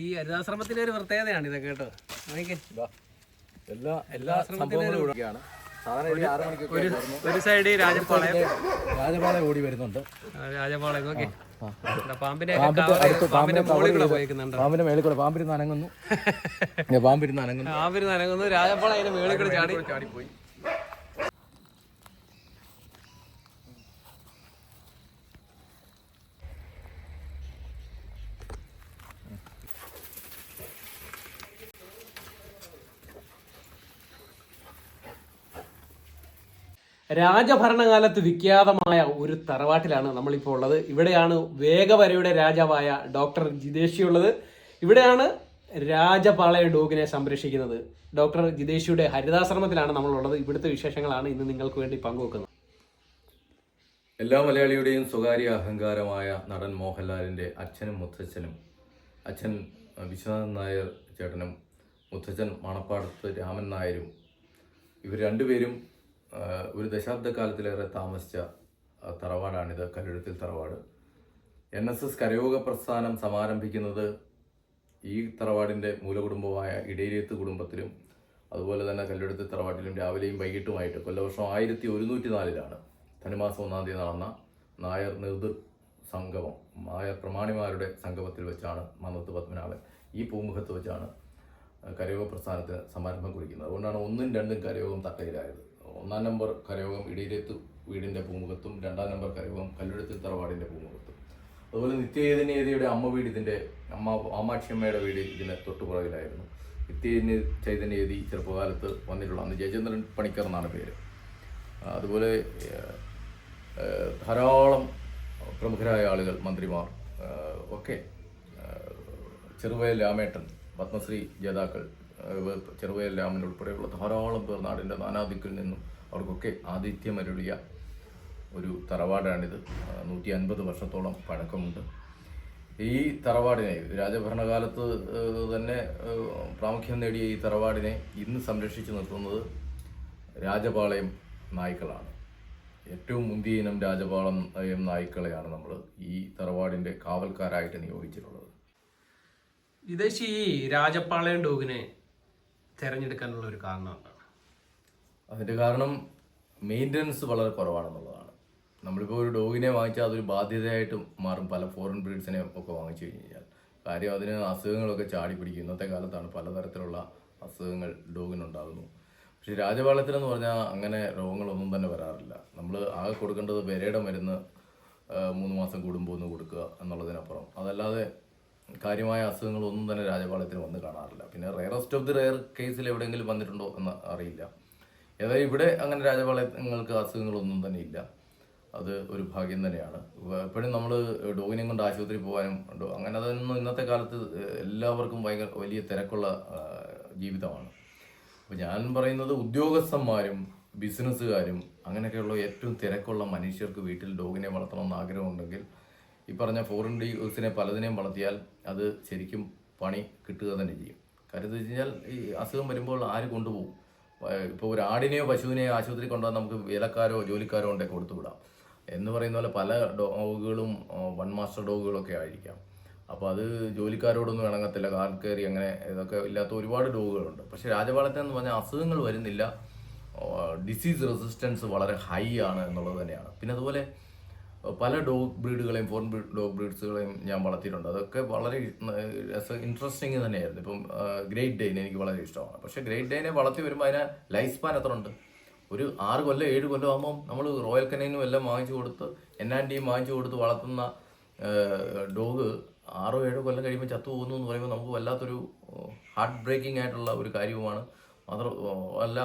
ഈ ഹരിതാശ്രമത്തിന്റെ ഒരു പ്രത്യേകതയാണ് ഇതൊക്കെ കേട്ടോ. എല്ലാ സംഭവങ്ങളും ഇവിടെയാണ്. ഒരു സൈഡ് രാജപാളയം ഓടി വരുന്നുണ്ട്. രാജപാളയം നോക്കി പാമ്പിന്റെ മേളിൽ കൂടെ പാമ്പിരുന്ന് അനങ്ങുന്നു. രാജപാളയം അതിന്റെ മേളിൽ കൂടെ ചാടിപ്പോയി. രാജഭരണകാലത്ത് വിഖ്യാതമായ ഒരു തറവാട്ടിലാണ് നമ്മളിപ്പോൾ ഉള്ളത്. ഇവിടെയാണ് വേഗവരയുടെ രാജാവായ ഡോക്ടർ ജിതേഷി ഉള്ളത്. ഇവിടെയാണ് രാജപാളയ ഡോഗിനെ സംരക്ഷിക്കുന്നത്. ഡോക്ടർ ജിതേഷിയുടെ ഹരിതാശ്രമത്തിലാണ് നമ്മളുള്ളത്. ഇവിടുത്തെ വിശേഷങ്ങളാണ് ഇന്ന് നിങ്ങൾക്ക് വേണ്ടി പങ്കുവെക്കുന്നത്. എല്ലാ മലയാളിയുടെയും സ്വകാര്യ അഹങ്കാരമായ നടൻ മോഹൻലാലിൻ്റെ അച്ഛനും മുത്തച്ഛനും, അച്ഛൻ വിശ്വനാഥൻ നായർ ചേട്ടനും മുത്തച്ഛൻ മണപ്പാടത്ത് രാമൻ നായരും, ഇവർ രണ്ടുപേരും ഒരു ദശാബ്ദക്കാലത്തിലേറെ താമസിച്ച തറവാടാണിത്, കല്ലെഴുത്തിൽ തറവാട്. NSS കരയോഗ പ്രസ്ഥാനം സമാരംഭിക്കുന്നത് ഈ തറവാടിൻ്റെ മൂലകുടുംബമായ ഇടയിലേത്ത് കുടുംബത്തിലും അതുപോലെ തന്നെ കല്ലെഴുത്തിൽ തറവാട്ടിലും രാവിലെയും വൈകിട്ടുമായിട്ട് കൊല്ലവർഷം 1104 ധനുമാസം 1-ാം തീയതി നടന്ന നായർ നേതൃ സംഗമം, നായർ പ്രമാണിമാരുടെ സംഗമത്തിൽ വെച്ചാണ് മന്നത്ത് പത്മനാഭൻ ഈ പൂമുഖത്ത് വെച്ചാണ് കരയോഗ പ്രസ്ഥാനത്തിന് സമാരംഭം കുറിക്കുന്നത്. അതുകൊണ്ടാണ് 1ഉം 2ഉം കരയോഗം തട്ടയിലായത്. 1-ാം നമ്പർ കരയോഗം ഇടയിലേത്ത് വീടിൻ്റെ പൂമുഖത്തും 2-ാം നമ്പർ കരയോഗം കല്ലെഴുത്തിൽ തറവാടിൻ്റെ പൂമുഖത്തും. അതുപോലെ നിത്യചൈതന്യയുടെ അമ്മ വീട്, ഇതിൻ്റെ ആമാക്ഷിയമ്മയുടെ വീട് ഇതിന് തൊട്ടുപുറകിലായിരുന്നു. നിത്യചൈതന്യതി ചെറുപ്പകാലത്ത് വന്നിട്ടുള്ള, അന്ന് ജയചന്ദ്രൻ പണിക്കർ എന്നാണ് പേര്. അതുപോലെ ധാരാളം പ്രമുഖരായ ആളുകൾ, മന്ത്രിമാർ ഒക്കെ, ചെറുവയൽ രാമേട്ടൻ, പത്മശ്രീ ജേതാക്കൾ, ചെറുവയൽ രാമൻ ഉൾപ്പെടെയുള്ള ധാരാളം പേർ നാടിൻ്റെ നാനാദിക്കിൽ നിന്നും അവർക്കൊക്കെ ആതിഥ്യമരുളിയ ഒരു തറവാടാണിത്. 150 വർഷത്തോളം പഴക്കമുണ്ട്. ഈ തറവാടിനെ, രാജഭരണകാലത്ത് തന്നെ പ്രാമുഖ്യം നേടിയ ഈ തറവാടിനെ ഇന്ന് സംരക്ഷിച്ചു നിർത്തുന്നത് രാജപാളയം നായ്ക്കളാണ്. ഏറ്റവും മുന്തിയ ഇനം രാജപാളയം നായ്ക്കളെയാണ് നമ്മൾ ഈ തറവാടിൻ്റെ കാവൽക്കാരായിട്ട് നിയോഗിച്ചിട്ടുള്ളത്. വിദേശി ഈ രാജപാളയം ഡോഗിനെ തിരഞ്ഞെടുക്കാനുള്ള ഒരു കാരണം എന്താണ്? അതിൻ്റെ കാരണം മെയിൻ്റനൻസ് വളരെ കുറവാണെന്നുള്ളതാണ്. നമ്മളിപ്പോൾ ഒരു ഡോഗിനെ വാങ്ങിച്ചാൽ അതൊരു ബാധ്യതയായിട്ട് മാറും. പല ഫോറിൻ ബ്രീഡ്സിനെ ഒക്കെ വാങ്ങിച്ചു കഴിഞ്ഞാൽ കാര്യം അതിന് അസുഖങ്ങളൊക്കെ ചാടി പിടിക്കും. ഇന്നത്തെ കാലത്താണ് പലതരത്തിലുള്ള അസുഖങ്ങൾ ഡോഗിനുണ്ടാകുന്നു. പക്ഷേ രാജപാളയത്തിലെന്ന് പറഞ്ഞാൽ അങ്ങനെ രോഗങ്ങളൊന്നും തന്നെ വരാറില്ല. നമ്മൾ ആകെ കൊടുക്കേണ്ടത് വിരയുടെ മരുന്ന് 3 മാസം കൂടുമ്പോൾ ഒന്ന് കൊടുക്കുക എന്നുള്ളതിനപ്പുറം അതല്ലാതെ കാര്യമായ അസുഖങ്ങളൊന്നും തന്നെ രാജപാളയത്തിന് വന്ന് കാണാറില്ല. പിന്നെ റെയറസ്റ്റ് ഓഫ് ദി റെയർ കേസിൽ എവിടെയെങ്കിലും വന്നിട്ടുണ്ടോ എന്ന് അറിയില്ല. ഏതായാലും ഇവിടെ അങ്ങനെ രാജപാളയങ്ങൾക്ക് അസുഖങ്ങളൊന്നും തന്നെ ഇല്ല. അത് ഒരു ഭാഗ്യം തന്നെയാണ്. എപ്പോഴും നമ്മൾ ഡോഗിനെ കൊണ്ട് ആശുപത്രി പോകാനും അങ്ങനെ അതൊന്നും ഇന്നത്തെ കാലത്ത് എല്ലാവർക്കും ഭയങ്കര വലിയ തിരക്കുള്ള ജീവിതമാണ്. അപ്പോൾ ഞാൻ പറയുന്നത് ഉദ്യോഗസ്ഥന്മാരും ബിസിനസ്സുകാരും അങ്ങനെയൊക്കെയുള്ള ഏറ്റവും തിരക്കുള്ള മനുഷ്യർക്ക് വീട്ടിൽ ഡോഗിനെ വളർത്തണമെന്ന് ആഗ്രഹമുണ്ടെങ്കിൽ ഈ പറഞ്ഞ ഫോറിൻ ഡീസിനെ പലതിനെയും വളർത്തിയാൽ അത് ശരിക്കും പണി കിട്ടുക തന്നെ ചെയ്യും. കാര്യം എന്ന് വെച്ച് കഴിഞ്ഞാൽ ഈ അസുഖം വരുമ്പോൾ ആര് കൊണ്ടുപോകും? ഇപ്പോൾ ഒരു ആടിനെയോ പശുവിനെയോ ആശുപത്രി കൊണ്ടുപോകാൻ നമുക്ക് വേലക്കാരോ ജോലിക്കാരോ ഉണ്ടെങ്കിൽ കൊടുത്തുവിടാം. എന്ന് പറയുന്ന പോലെ പല ഡോഗുകളും 1 മാസ്റ്റർ ഡോഗുകളൊക്കെ ആയിരിക്കാം. അപ്പോൾ അത് ജോലിക്കാരോടൊന്നും ഇണങ്ങത്തില്ല, കാർ കയറി അങ്ങനെ ഇതൊക്കെ ഇല്ലാത്ത ഒരുപാട് ഡോഗുകളുണ്ട്. പക്ഷേ രാജപാളയത്തെന്ന് പറഞ്ഞാൽ അസുഖങ്ങൾ വരുന്നില്ല, ഡിസീസ് റെസിസ്റ്റൻസ് വളരെ ഹൈ ആണ് എന്നുള്ളത് തന്നെയാണ്. പിന്നെ അതുപോലെ പല ഡോഗ് ബ്രീഡുകളെയും ഫോറിൻ ഡോഗ് ബ്രീഡ്സുകളെയും ഞാൻ വളർത്തിയിട്ടുണ്ട്. അതൊക്കെ വളരെ ഇൻട്രസ്റ്റിങ് തന്നെയായിരുന്നു. ഇപ്പം ഗ്രേറ്റ് ഡെയിൻ എനിക്ക് വളരെ ഇഷ്ടമാണ്. പക്ഷേ ഗ്രേറ്റ് ഡെയിനെ വളർത്തി വരുമ്പോൾ അതിന് ലൈഫ് സ്പാൻ എത്ര ഉണ്ട്? ഒരു 6 കൊല്ലം 7 കൊല്ലം ആകുമ്പം നമ്മൾ റോയൽ കനൈനും എല്ലാം വാങ്ങിച്ചു കൊടുത്ത് NNDയും വാങ്ങിച്ചു കൊടുത്ത് വളർത്തുന്ന ഡോഗ് 6-7 കൊല്ലം കഴിയുമ്പോൾ ചത്തു പോകുന്നു എന്ന് പറയുമ്പോൾ നമുക്ക് വല്ലാത്തൊരു ഹാർട്ട് ബ്രേക്കിംഗ് ആയിട്ടുള്ള ഒരു കാര്യവുമാണ്. മാത്രമല്ല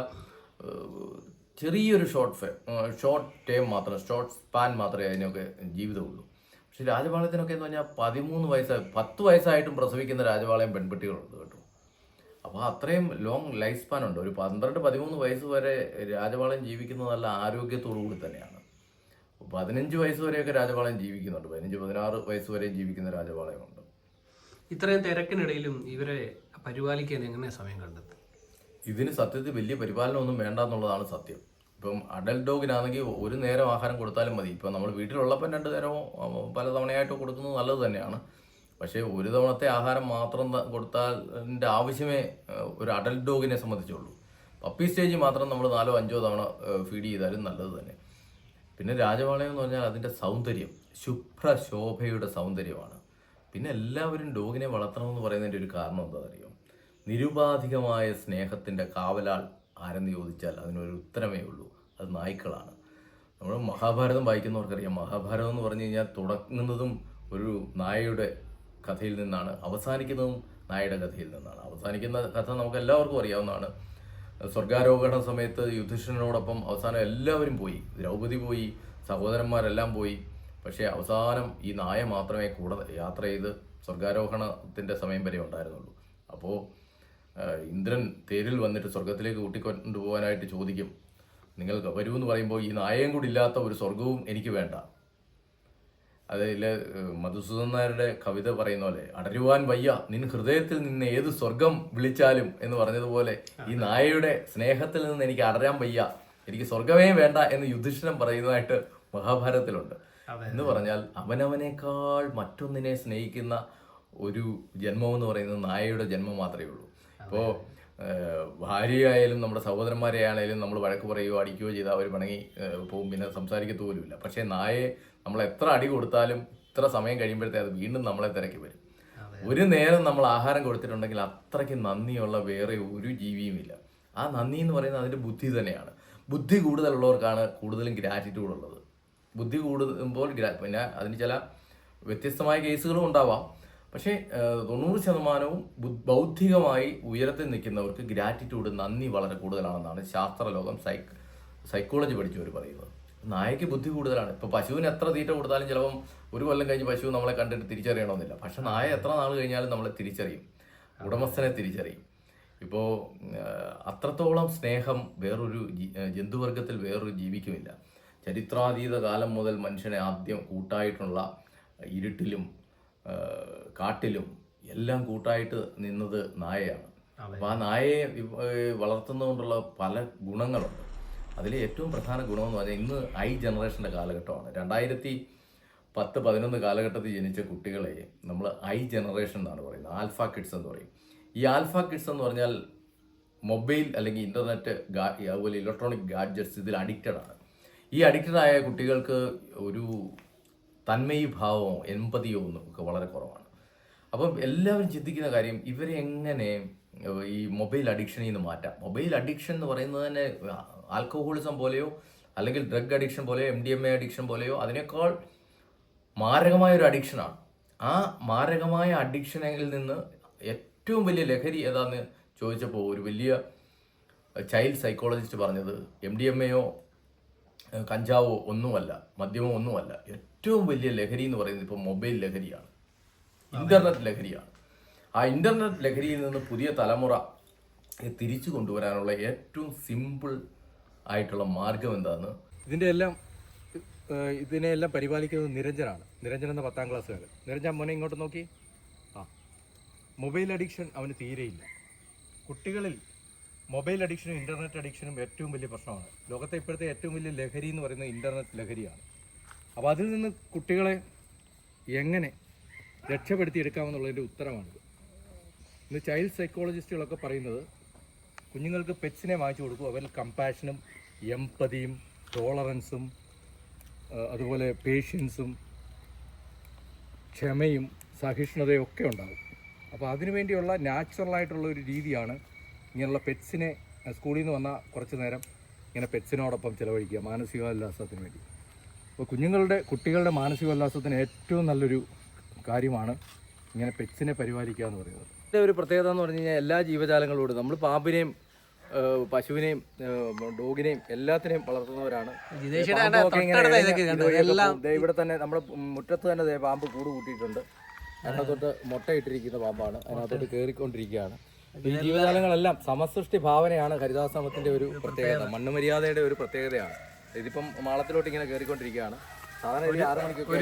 ചെറിയൊരു ഷോർട്ട് ടൈം മാത്രം, ഷോർട്ട് സ്പാൻ മാത്രമേ അതിനൊക്കെ ജീവിതമുള്ളൂ. പക്ഷേ രാജപാളയത്തിനൊക്കെ എന്ന് പറഞ്ഞാൽ 13 വയസ്സായി 10 വയസ്സായിട്ടും പ്രസവിക്കുന്ന രാജപാളയം പെൺകുട്ടികളുണ്ട് കേട്ടോ. അപ്പോൾ അത്രയും ലോങ് ലൈഫ് സ്പാൻ ഉണ്ട്. ഒരു 12-13 വയസ്സ് വരെ രാജപാളയം ജീവിക്കുന്നത് നല്ല ആരോഗ്യത്തോടു കൂടി തന്നെയാണ്. 15 വയസ്സ് വരെയൊക്കെ രാജപാളയം ജീവിക്കുന്നുണ്ട്. 15-16 വയസ്സ് വരെ ജീവിക്കുന്ന രാജപാളയമുണ്ട്. ഇത്രയും തിരക്കിനിടയിലും ഇവരെ പരിപാലിക്കാൻ എങ്ങനെ സമയം കണ്ടെത്തും? ഇതിന് സത്യത്തിൽ വലിയ പരിപാലനമൊന്നും വേണ്ട എന്നുള്ളതാണ് സത്യം. ഇപ്പം അഡൽട്ട് ഡോഗിനാണെങ്കിൽ ഒരു നേരം ആഹാരം കൊടുത്താലും മതി. ഇപ്പം നമ്മൾ വീട്ടിലുള്ളപ്പം 2 നേരമോ പല തവണയായിട്ടോ കൊടുക്കുന്നത് നല്ലത് തന്നെയാണ്. പക്ഷേ ഒരു തവണത്തെ ആഹാരം മാത്രം കൊടുത്താൽ ആവശ്യമേ ഒരു അഡൽട്ട് ഡോഗിനെ സംബന്ധിച്ചുള്ളൂ. പപ്പി സ്റ്റേജിൽ മാത്രം നമ്മൾ 4-5 തവണ ഫീഡ് ചെയ്താലും നല്ലത് തന്നെ. പിന്നെ രാജപാളയം എന്ന് പറഞ്ഞാൽ അതിൻ്റെ സൗന്ദര്യം ശുഭ്രശോഭയുടെ സൗന്ദര്യമാണ്. പിന്നെ എല്ലാവരും ഡോഗിനെ വളർത്തണമെന്ന് പറയുന്നതിൻ്റെ ഒരു കാരണം എന്താണെന്ന് അറിയോ? നിരുപാധികമായ സ്നേഹത്തിൻ്റെ കാവലാൾ ആരെന്ന് ചോദിച്ചാൽ അതിനൊരു ഉത്തരമേ ഉള്ളൂ, അത് നായ്ക്കളാണ്. നമ്മൾ മഹാഭാരതം വായിക്കുന്നവർക്കറിയാം, മഹാഭാരതം എന്ന് പറഞ്ഞു കഴിഞ്ഞാൽ തുടങ്ങുന്നതും ഒരു നായയുടെ കഥയിൽ നിന്നാണ്, അവസാനിക്കുന്നതും നായയുടെ കഥയിൽ നിന്നാണ്. അവസാനിക്കുന്ന കഥ നമുക്ക് എല്ലാവർക്കും അറിയാവുന്നതാണ്. സ്വർഗാരോഹണ സമയത്ത് യുധിഷ്ഠിരനോടൊപ്പം അവസാനം എല്ലാവരും പോയി, ദ്രൗപദി പോയി, സഹോദരന്മാരെല്ലാം പോയി. പക്ഷേ അവസാനം ഈ നായ മാത്രമേ കൂടെ യാത്ര ചെയ്ത് സ്വർഗാരോഹണത്തിൻ്റെ സമയം വരെ ഉണ്ടായിരുന്നുള്ളൂ. അപ്പോൾ ഇന്ദ്രൻ തേരിൽ വന്നിട്ട് സ്വർഗത്തിലേക്ക് കൂട്ടിക്കൊണ്ടുപോകാനായിട്ട് ചോദിക്കും, നിങ്ങൾക്ക് വരുമെന്ന് പറയുമ്പോൾ ഈ നായയും കൂടി ഇല്ലാത്ത ഒരു സ്വർഗവും എനിക്ക് വേണ്ട. അതിൽ മധുസൂദൻ നായരുടെ കവിത പറയുന്ന പോലെ, അടരുവാൻ വയ്യ നിൻ ഹൃദയത്തിൽ നിന്ന് ഏത് സ്വർഗം വിളിച്ചാലും എന്ന് പറഞ്ഞതുപോലെ ഈ നായയുടെ സ്നേഹത്തിൽ നിന്ന് എനിക്ക് അടരാൻ വയ്യ, എനിക്ക് സ്വർഗമേ വേണ്ട എന്ന് യുധിഷ്ഠിരൻ പറയുന്നതായിട്ട് മഹാഭാരതത്തിലുണ്ട്. എന്ന് പറഞ്ഞാൽ അവനവനേക്കാൾ മറ്റൊന്നിനെ സ്നേഹിക്കുന്ന ഒരു ജന്മം എന്ന് പറയുന്നത് നായയുടെ ജന്മം മാത്രമേ ഉള്ളൂ. ഇപ്പോൾ ഭാര്യയായാലും നമ്മുടെ സഹോദരന്മാരെ ആണെങ്കിലും നമ്മൾ വഴക്ക് പറയുകയോ അടിക്കുകയോ ചെയ്താൽ അവർ പിണങ്ങി പോകും, പിന്നെ സംസാരിക്കത്തുപോലുമില്ല. പക്ഷേ നായയെ നമ്മൾ എത്ര അടി കൊടുത്താലും ഇത്ര സമയം കഴിയുമ്പോഴത്തേ അത് വീണ്ടും നമ്മളെ തിരക്കി വരും. ഒരു നേരം നമ്മൾ ആഹാരം കൊടുത്തിട്ടുണ്ടെങ്കിൽ അത്രയ്ക്ക് നന്ദിയുള്ള വേറെ ഒരു ജീവിയുമില്ല. ആ നന്ദി എന്ന് പറയുന്നത് അതിൻ്റെ ബുദ്ധി തന്നെയാണ്. ബുദ്ധി കൂടുതലുള്ളവർക്കാണ് കൂടുതലും ഗ്രാറ്റിറ്റ്യൂഡ് ഉള്ളത്. ബുദ്ധി കൂടുമ്പോൾ പിന്നെ അതിന് ചില വ്യത്യസ്തമായ കേസുകളും ഉണ്ടാവാം. പക്ഷേ 90% ബൗദ്ധികമായി ഉയരത്തിൽ നിൽക്കുന്നവർക്ക് ഗ്രാറ്റിറ്റ്യൂഡ്, നന്ദി വളരെ കൂടുതലാണെന്നാണ് ശാസ്ത്രലോകം സൈക്കോളജി പഠിച്ചവർ പറയുന്നത്. നായയ്ക്ക് ബുദ്ധി കൂടുതലാണ്. ഇപ്പോൾ പശുവിന് എത്ര തീറ്റ കൊടുത്താലും ചിലപ്പം ഒരു കൊല്ലം കഴിഞ്ഞ് പശു നമ്മളെ കണ്ടിട്ട് തിരിച്ചറിയണമെന്നില്ല. പക്ഷെ നായ എത്ര നാൾ കഴിഞ്ഞാലും നമ്മളെ തിരിച്ചറിയും, ഉടമസ്ഥനെ തിരിച്ചറിയും. ഇപ്പോൾ അത്രത്തോളം സ്നേഹം വേറൊരു ജന്തുവർഗത്തിൽ വേറൊരു ജീവിക്കുമില്ല. ചരിത്രാതീത കാലം മുതൽ മനുഷ്യനെ ആദ്യം കൂട്ടായിട്ടുള്ള ഇരുട്ടിലും കാട്ടിലും എല്ലാം കൂട്ടായിട്ട് നിന്നത് നായയാണ്. അപ്പോൾ ആ നായയെ വളർത്തുന്നതുകൊണ്ടുള്ള പല ഗുണങ്ങളുണ്ട്. അതിൽ ഏറ്റവും പ്രധാന ഗുണമെന്ന് പറഞ്ഞാൽ ഇന്ന് ജനറേഷൻ്റെ കാലഘട്ടമാണ്. 2010-11 കാലഘട്ടത്തിൽ ജനിച്ച കുട്ടികളെ നമ്മൾ ജനറേഷൻ എന്നാണ് പറയുന്നത്, ആൽഫ കിഡ്സ് എന്ന് പറയും. ഈ ആൽഫ കിഡ്സ് എന്ന് പറഞ്ഞാൽ മൊബൈൽ അല്ലെങ്കിൽ ഇൻ്റർനെറ്റ് അതുപോലെ ഇലക്ട്രോണിക് ഗാഡ്ജറ്റ്സ് ഇതിൽ അഡിക്റ്റഡ് ആണ്. ഈ അഡിക്റ്റഡ് ആയ കുട്ടികൾക്ക് ഒരു തന്മയി ഭാവമോ എമ്പതിയോ ഒന്നും ഒക്കെ വളരെ കുറവാണ്. അപ്പം എല്ലാവരും ചിന്തിക്കുന്ന കാര്യം, ഇവരെ എങ്ങനെ ഈ മൊബൈൽ അഡിക്ഷനിൽ നിന്ന് മാറ്റാം. മൊബൈൽ അഡിക്ഷൻ എന്ന് പറയുന്നത് തന്നെ ആൽക്കഹോളിസം പോലെയോ അല്ലെങ്കിൽ ഡ്രഗ് അഡിക്ഷൻ പോലെയോ MDMA അഡിക്ഷൻ പോലെയോ അതിനേക്കാൾ മാരകമായൊരു അഡിക്ഷനാണ്. ആ മാരകമായ അഡിക്ഷനിൽ നിന്ന് ഏറ്റവും വലിയ ലഹരി ഏതാണെന്ന് ചോദിച്ചപ്പോൾ ഒരു വലിയ ചൈൽഡ് സൈക്കോളജിസ്റ്റ് പറഞ്ഞത് MDMAയോ കഞ്ചാവോ ഒന്നുമല്ല, മദ്യമോ ഒന്നുമല്ല. ഏറ്റവും വലിയ ലഹരി എന്ന് പറയുന്നത് ഇപ്പോൾ മൊബൈൽ ലഹരിയാണ്, ഇൻ്റർനെറ്റ് ലഹരിയാണ്. ആ ഇൻ്റർനെറ്റ് ലഹരിയിൽ നിന്ന് പുതിയ തലമുറ തിരിച്ചു കൊണ്ടുവരാനുള്ള ഏറ്റവും സിമ്പിൾ ആയിട്ടുള്ള മാർഗം എന്താണെന്ന്, ഇതിനെല്ലാം പരിപാലിക്കുന്നത് നിരഞ്ജനാണ്. നിരഞ്ജൻ എന്ന 10ാം ക്ലാസ്സുകാരൻ. നിരഞ്ജൻ മോനെ ഇങ്ങോട്ട് നോക്കി. മൊബൈൽ അഡിക്ഷൻ അവന് തീരെയില്ല. കുട്ടികളിൽ മൊബൈൽ അഡിക്ഷനും ഇൻ്റർനെറ്റ് അഡിക്ഷനും ഏറ്റവും വലിയ പ്രശ്നമാണ്. ലോകത്തെ ഇപ്പോഴത്തെ ഏറ്റവും വലിയ ലഹരി എന്ന് പറയുന്നത് ഇൻ്റർനെറ്റ് ലഹരിയാണ്. അപ്പോൾ അതിൽ നിന്ന് കുട്ടികളെ എങ്ങനെ രക്ഷപ്പെടുത്തിയെടുക്കാമെന്നുള്ളതിൻ്റെ ഉത്തരമാണിത്. ഇന്ന് ചൈൽഡ് സൈക്കോളജിസ്റ്റുകളൊക്കെ പറയുന്നത് കുഞ്ഞുങ്ങൾക്ക് പെറ്റ്സിനെ വാങ്ങിച്ചു കൊടുക്കും. അവരിൽ കമ്പാഷനും എംപതിയും ടോളറൻസും അതുപോലെ പേഷ്യൻസും ക്ഷമയും സഹിഷ്ണുതയും ഒക്കെ ഉണ്ടാകും. അപ്പോൾ അതിനുവേണ്ടിയുള്ള നാച്ചുറലായിട്ടുള്ള ഒരു രീതിയാണ് ഇങ്ങനെയുള്ള പെറ്റ്സിനെ സ്കൂളിൽ നിന്ന് വന്നാൽ കുറച്ച് നേരം ഇങ്ങനെ പെറ്റ്സിനോടൊപ്പം ചിലവഴിക്കുക, മാനസികോല്ലാസത്തിന് വേണ്ടി. അപ്പോൾ കുട്ടികളുടെ മാനസികോല്ലാസത്തിന് ഏറ്റവും നല്ലൊരു കാര്യമാണ് ഇങ്ങനെ പെറ്റ്സിനെ പരിപാലിക്കുക എന്ന് പറയുന്നത്. ഇതിൻ്റെ ഒരു പ്രത്യേകത എന്ന് പറഞ്ഞു കഴിഞ്ഞാൽ എല്ലാ ജീവജാലങ്ങളോടും നമ്മൾ പാമ്പിനെയും പശുവിനെയും ഡോഗിനെയും എല്ലാത്തിനെയും വളർത്തുന്നവരാണ്. ഇവിടെ തന്നെ നമ്മുടെ മുറ്റത്ത് തന്നെ പാമ്പ് കൂട് കൂട്ടിയിട്ടുണ്ട്. അതിനകത്തോട്ട് മുട്ടയിട്ടിരിക്കുന്ന പാമ്പാണ്, അതിനകത്തോട്ട് കയറിക്കൊണ്ടിരിക്കുകയാണ്. ഈ ജീവജാലങ്ങളെല്ലാം സമസൃഷ്ടി ഭാവനയാണ് ഹരിതാശ്രമത്തിന്റെ ഒരു പ്രത്യേകത, മണ്ണുമര്യാദയുടെ ഒരു പ്രത്യേകതയാണ്. ഇതിപ്പം മാളത്തിലോട്ട് ഇങ്ങനെ കയറിക്കൊണ്ടിരിക്കുകയാണ്. സാധാരണ 6 മണിക്കൊക്കെ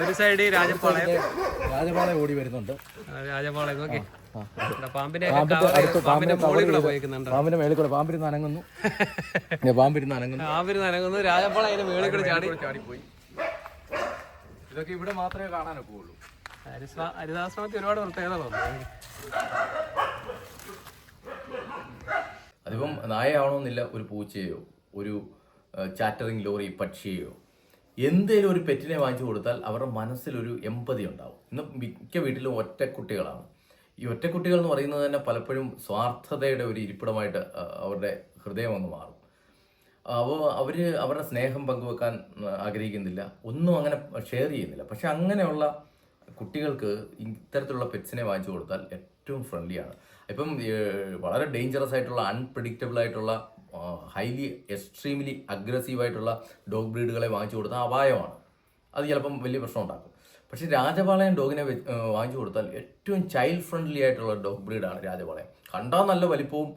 ഒരു സൈഡ് രാജപാളയം ഓടി വരുന്നുണ്ട്. പാമ്പിന്റെ മേളിൽ കൂടെ പാമ്പിരുന്ന് അനങ്ങുന്നു. രാജപാളയം മേളിൽ കൂടെ ചാടിപ്പോയി. ഇതൊക്കെ ഇവിടെ മാത്രമേ കാണാനൊക്കെ ഉള്ളൂ. ഹരിതാശ്രമത്തിൽ ഒരുപാട് പ്രത്യേകത തോന്നുന്നു. അതിപ്പം നായയാവണമെന്നില്ല, ഒരു പൂച്ചയോ ഒരു ചാറ്ററിങ് ലോറി പക്ഷിയോ എന്തേലും ഒരു പെറ്റിനെ വാങ്ങിച്ചു കൊടുത്താൽ അവരുടെ മനസ്സിലൊരു എമ്പതി ഉണ്ടാവും. ഇന്ന് മിക്ക വീട്ടിലും ഒറ്റക്കുട്ടികളാണ്. ഈ ഒറ്റക്കുട്ടികൾ എന്ന് പറയുന്നത് തന്നെ പലപ്പോഴും സ്വാർത്ഥതയുടെ ഒരു ഇരിപ്പിടമായിട്ട് അവരുടെ ഹൃദയം ഒന്ന് മാറും. അപ്പോൾ അവരുടെ സ്നേഹം പങ്കുവെക്കാൻ ആഗ്രഹിക്കുന്നില്ല, ഒന്നും അങ്ങനെ ഷെയർ ചെയ്യുന്നില്ല. പക്ഷെ അങ്ങനെയുള്ള കുട്ടികൾക്ക് ഇത്തരത്തിലുള്ള പെറ്റ്സിനെ വാങ്ങിച്ചു കൊടുത്താൽ ഏറ്റവും ഫ്രണ്ട്ലിയാണ്. ഇപ്പം വളരെ ഡേഞ്ചറസ് ആയിട്ടുള്ള അൺപ്രഡിക്റ്റബിൾ ആയിട്ടുള്ള ഹൈലി എക്സ്ട്രീംലി അഗ്രസീവായിട്ടുള്ള ഡോഗ് ബ്രീഡുകളെ വാങ്ങിച്ചു കൊടുത്താൽ അപായമാണ്. അത് ചിലപ്പം വലിയ പ്രശ്നം ഉണ്ടാക്കും. പക്ഷേ രാജപാളയം ഡോഗിനെ വാങ്ങിച്ചു കൊടുത്താൽ ഏറ്റവും ചൈൽഡ് ഫ്രണ്ട്ലി ആയിട്ടുള്ള ഡോഗ് ബ്രീഡാണ് രാജപാളയം. കണ്ടാൽ നല്ല വലിപ്പവും